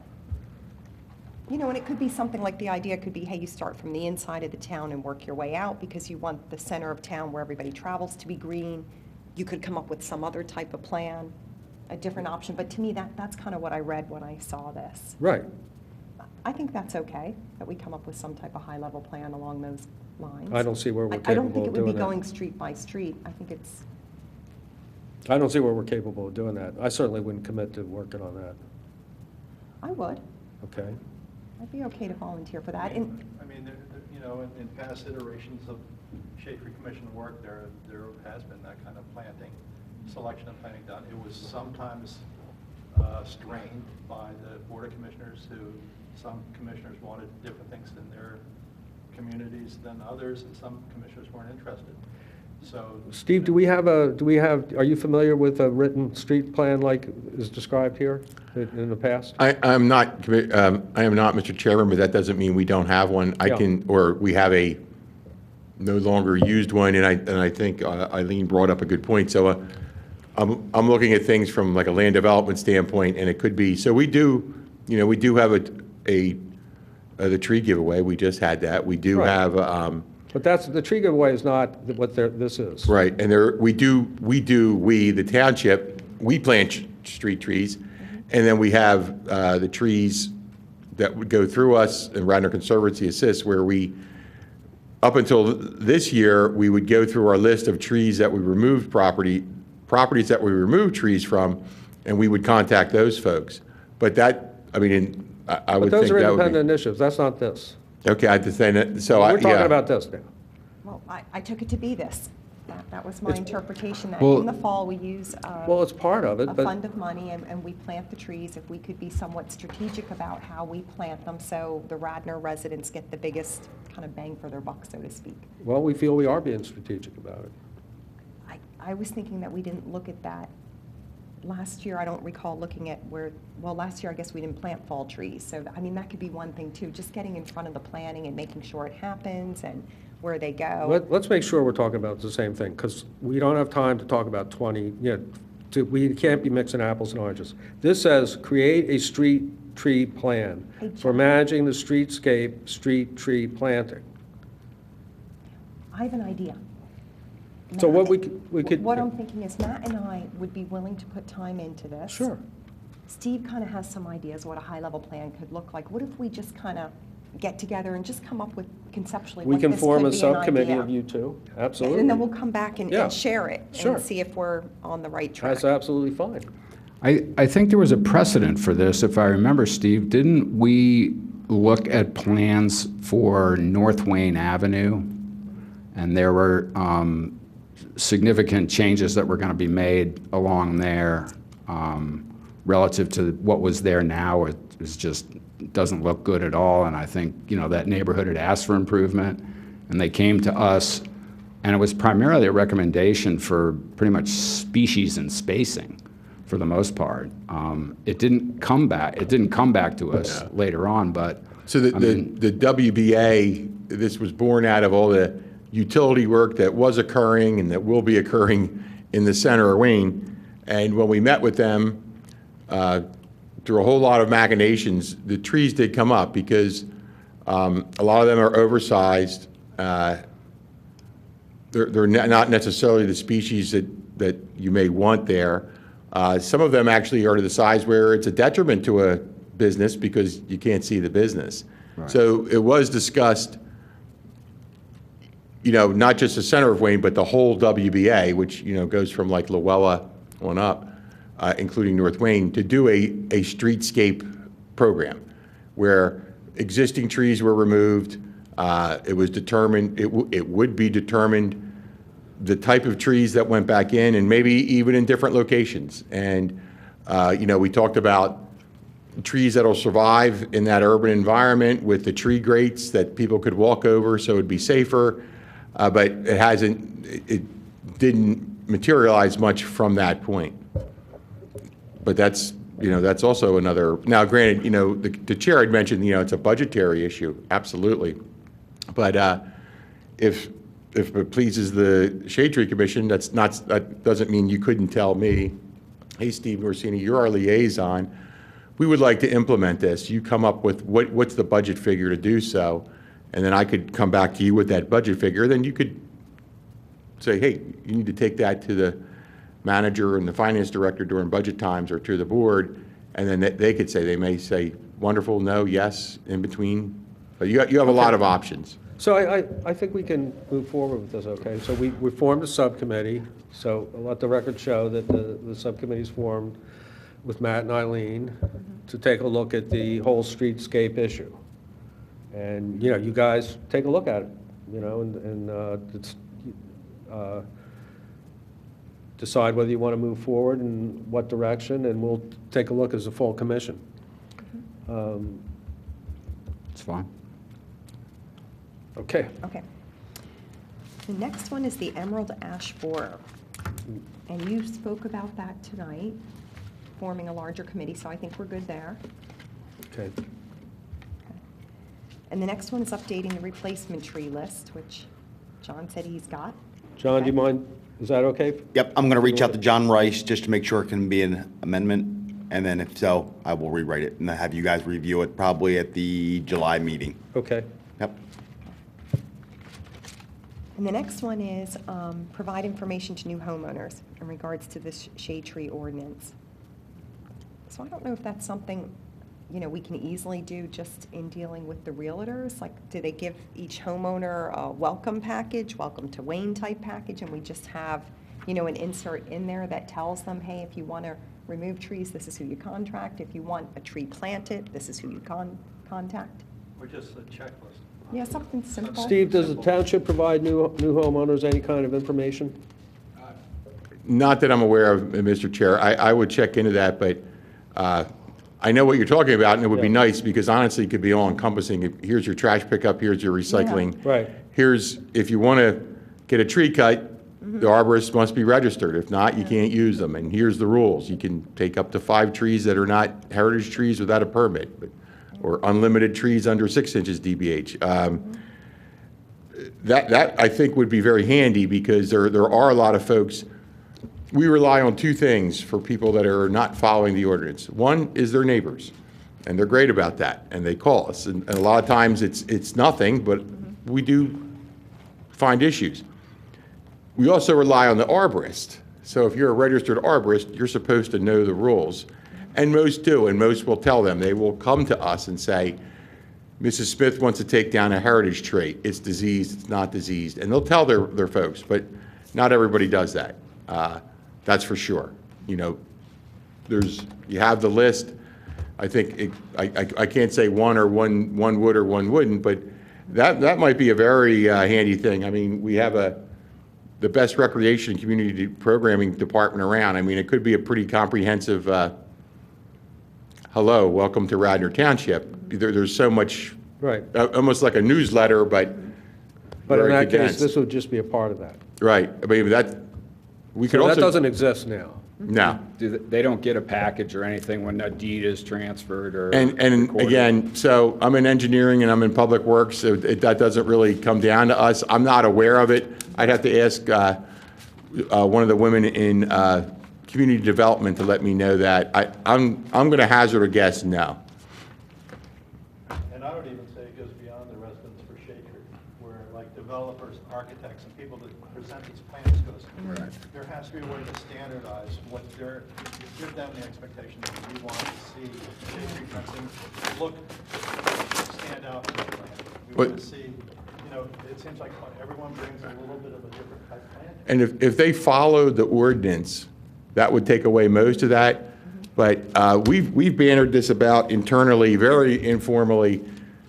You know, and it could be something like the idea could be, hey, you start from the inside of the town and work your way out because you want the center of town where everybody travels to be green. You could come up with some other type of plan, a different option, but to me, that's kind of what I read when I saw this. Right. I think that's okay, that we come up with some type of high-level plan along those lines. I don't see where we're I don't think capable it of would be doing going that. street by street. I think it's, I don't see where we're capable of doing that. I certainly wouldn't commit to working on that. I would. Okay. I'd be okay to volunteer for that. I mean, you know, in past iterations of Shade Tree Commission work, there has been that kind of planting, selection of planting done. It was sometimes strained by the Board of Commissioners who, some commissioners wanted different things in their communities than others, and some commissioners weren't interested. So, Steve, are you familiar with a written street plan like is described here in the past? I am not, Mr. Chairman, but that doesn't mean we don't have one. Yeah. Or we have a no longer used one, and I think Eileen brought up a good point. So I'm looking at things from like a land development standpoint, and it could be, so we do have the tree giveaway. We just had that. We do Right. have, But the tree giveaway is not what this is. right, and we, the township, we plant street trees, and then we have the trees that would go through us, and Radnor Conservancy assists, where we, up until this year, we would go through our list of trees that we removed properties that we removed trees from, and we would contact those folks. But that, I mean, I would But think those are that would independent be. initiatives. That's not this. Okay, I had to say that, so We're talking yeah. about this now. Well, I took it to be this. That was my interpretation, that Well- in the fall, we use Well, it's part of it, a but fund of money, and we plant the trees. If we could be somewhat strategic about how we plant them, so the Radnor residents get the biggest kind of bang for their buck, so to speak. well, we feel we are being strategic about it. I was thinking that we didn't look at that. Last year, I don't recall looking at last year, I guess we didn't plant fall trees. So, I mean, that could be one thing too, just getting in front of the planning and making sure it happens and where they go. Let's make sure we're talking about the same thing, because we don't have time to talk about 20, we can't be mixing apples and oranges. This says, create a street tree plan Hey, for John. managing the streetscape, street tree planting. I have an idea. So what Matt, we could. What I'm thinking is Matt and I would be willing to put time into this. Sure. Steve kind of has some ideas what a high-level plan could look like. What if we just kind of get together and just come up with conceptually We what can this form could a be an subcommittee idea? of you two, absolutely. And then we'll come back and Yeah. share it Sure. and see if we're on the right track. That's absolutely fine. I think there was a precedent for this, if I remember, Steve. Didn't we look at plans for North Wayne Avenue? And there were significant changes that were going to be made along there relative to what was there now. It was just, doesn't look good at all. And I think, that neighborhood had asked for improvement, and they came to us, and it was primarily a recommendation for pretty much species and spacing for the most part. It didn't come back to us later on, but. So the WBA, this was born out of all the utility work that was occurring and that will be occurring in the center of Wayne. And when we met with them, through a whole lot of machinations, the trees did come up because a lot of them are oversized. They're not necessarily the species that you may want there. Some of them actually are to the size where it's a detriment to a business because you can't see the business. Right. So it was discussed, not just the center of Wayne, but the whole WBA, which, goes from like Luella on up, including North Wayne, to do a streetscape program where existing trees were removed. It was determined, it would be determined the type of trees that went back in, and maybe even in different locations. And, we talked about trees that'll survive in that urban environment with the tree grates that people could walk over so it'd be safer. But it didn't materialize much from that point. But that's also another, now granted, the chair had mentioned, it's a budgetary issue, absolutely. But if it pleases the Shade Tree Commission, that doesn't mean you couldn't tell me, hey, Steve Orsini, you're our liaison. We would like to implement this. You come up with what's the budget figure to do so, and then I could come back to you with that budget figure. Then you could say, hey, you need to take that to the manager and the finance director during budget times, or to the board, and then they may say, wonderful, no, yes, in between. But you have a lot of options. So I think we can move forward with this, okay? So we formed a subcommittee, so I'll let the record show that the subcommittee's formed with Matt and Eileen to take a look at the whole streetscape issue. And, you guys take a look at it, decide whether you want to move forward and what direction, and we'll take a look as a full commission. It's fine. Okay. Okay. The next one is the Emerald Ash Borer. And you spoke about that tonight, forming a larger committee, so I think we're good there. Okay. And the next one is updating the replacement tree list, which John said he's got. John, do you mind? Is that okay? Yep, I'm going to reach out to John Rice just to make sure it can be an amendment, and then if so, I will rewrite it and have you guys review it probably at the July meeting. Okay. Yep. And the next one is provide information to new homeowners in regards to this shade tree ordinance. So I don't know if that's something, we can easily do just in dealing with the realtors. Like, do they give each homeowner a welcome package, welcome to Wayne type package, and we just have, an insert in there that tells them, hey, if you want to remove trees, this is who you contract. If you want a tree planted, this is who you contact. Or just a checklist. Yeah, something simple. Steve, does the township provide new homeowners any kind of information? Not that I'm aware of, Mr. Chair. I would check into that, but I know what you're talking about, and it would be nice because honestly, it could be all encompassing. Here's your trash pickup, here's your recycling. Yeah. Right. Here's, if you want to get a tree cut, the arborist must be registered. If not, you can't use them. And here's the rules. You can take up to 5 trees that are not heritage trees without a permit, or unlimited trees under 6 inches DBH. that I think would be very handy, because there are a lot of folks. We rely on two things for people that are not following the ordinance. One is their neighbors, and they're great about that, and they call us. And a lot of times it's nothing, but we do find issues. We also rely on the arborist. So if you're a registered arborist, you're supposed to know the rules. And most do, and most will tell them. They will come to us and say, Mrs. Smith wants to take down a heritage tree. It's diseased, it's not diseased. And they'll tell their folks, but not everybody does that. That's for sure. You know, you have the list. I think, I can't say one would or one wouldn't, but that might be a very handy thing. I mean, we have the best recreation and community programming department around. I mean, it could be a pretty comprehensive, hello, welcome to Radnor Township. There's so much, Right. Almost like a newsletter, but in very that case, condensed. this would just be a part of that. Right. I mean, we could So also. that doesn't exist now. No. They don't get a package or anything when a deed is transferred or And recorded? again, so I'm in engineering and I'm in public works, so that doesn't really come down to us. I'm not aware of it. I'd have to ask one of the women in community development to let me know that. I'm going to hazard a guess, no. And I would even say it goes beyond the residents for Shade Tree, where like developers, architects, and people that present these plans goes, there has to be a way to standardize what give them the expectation that we want to see Shade Tree fencing stand out from the plan. We want to see, you know, it seems like everyone brings a little bit of a different type plan. And if they followed the ordinance, that would take away most of that. But we've bannered this about internally, very informally.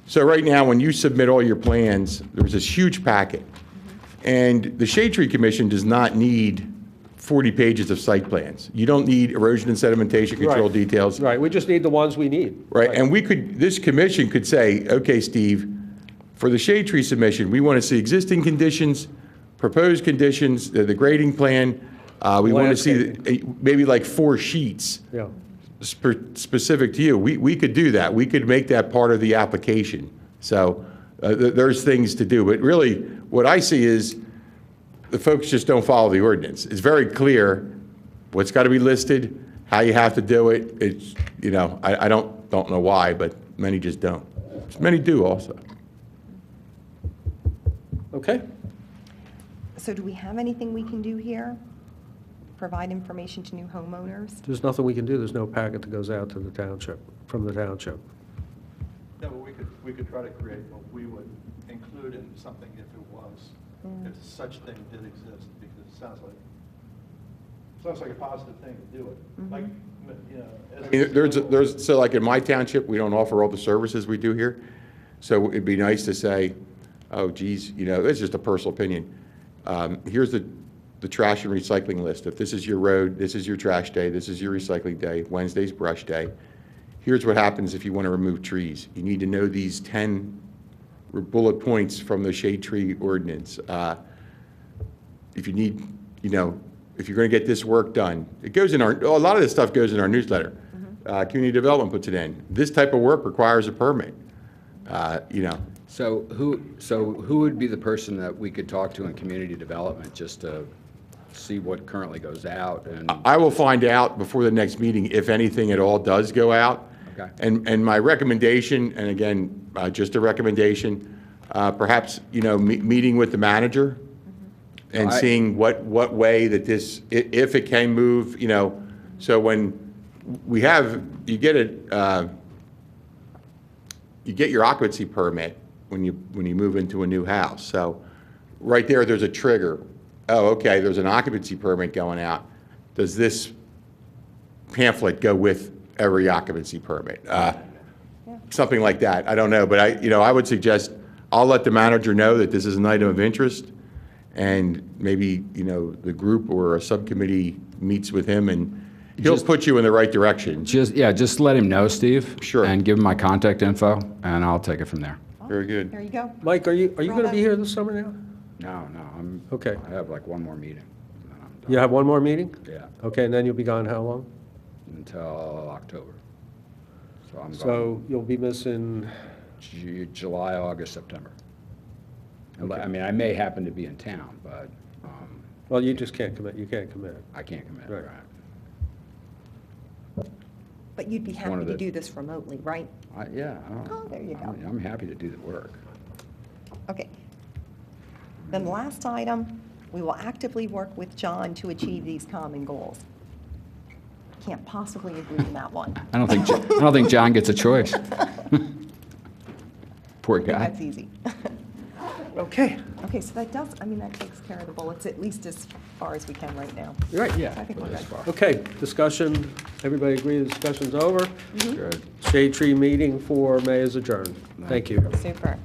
So right now, when you submit all your plans, there's this huge packet. And the Shade Tree Commission does not need 40 pages of site plans. You don't need erosion and sedimentation control Right. details. Right, we just need the ones we need. Right, and this commission could say, okay, Steve, for the shade tree submission, we want to see existing conditions, proposed conditions, the grading plan. We want to see maybe like 4 sheets Yeah. specific to you. We could do that. We could make that part of the application. So there's things to do. But really, what I see is the folks just don't follow the ordinance. It's very clear what's got to be listed, how you have to do it. It's, you know, I don't know why, but many just don't. Many do also. Okay. So do we have anything we can do here? Provide information to new homeowners? There's nothing we can do. There's no packet that goes out to the township, from the township. No, but we could try to create what we would include in something if it was, if such thing did exist, because it sounds like a positive thing to do it. Like, you know. I mean, there's so like in my township, we don't offer all the services we do here. So it'd be nice to say, oh, geez, you know, it's just a personal opinion. Here's the trash and recycling list. If this is your road, this is your trash day, this is your recycling day, Wednesday's brush day. Here's what happens if you want to remove trees. You need to know these 10 bullet points from the shade tree ordinance. If you need, you know, if you're going to get this work done, it goes in a lot of this stuff goes in our newsletter. Community development puts it in. This type of work requires a permit, you know. So who would be the person that we could talk to in community development just to see what currently goes out? And I will find out before the next meeting if anything at all does go out. Okay. And my recommendation, and again, just a recommendation, perhaps, you know, meeting with the manager and seeing what way that this, if it can move, you know, so when we have, you get your occupancy permit when you move into a new house. So right there's a trigger. Oh, okay, there's an occupancy permit going out. Does this pamphlet go with every occupancy permit? Something like that. I don't know, but I would suggest I'll let the manager know that this is an item of interest, and maybe, you know, the group or a subcommittee meets with him, and he'll put you in the right direction. just let him know, Steve. Sure. And give him my contact info, and I'll take it from there. Very good. There you go. Mike, are you going to be here this summer now? No, I'm. Okay. I have like one more meeting. And then I'm done. You have one more meeting? Yeah, Okay, and then you'll be gone how long? until October. So I'm So you'll be missing, gone July, August, September. I mean, I may happen to be in town, but Well, you just can't commit, you can't commit. I can't commit, Right. right? But you'd be one happy of to the- do this remotely, right? Yeah. Oh, there you go. I'm happy to do the work. Okay. Then the last item, we will actively work with John to achieve these common goals. Can't possibly agree on that one. I don't think John gets a choice. Poor I think guy. that's easy. Okay. Okay, so that does, I mean, that takes care of the bullets, at least as far as we can right now. Right, I Yeah, think for we're this good. far. Okay, discussion, everybody agree the discussion's over? Good. Shade Tree meeting for May is adjourned. Thank you. Super.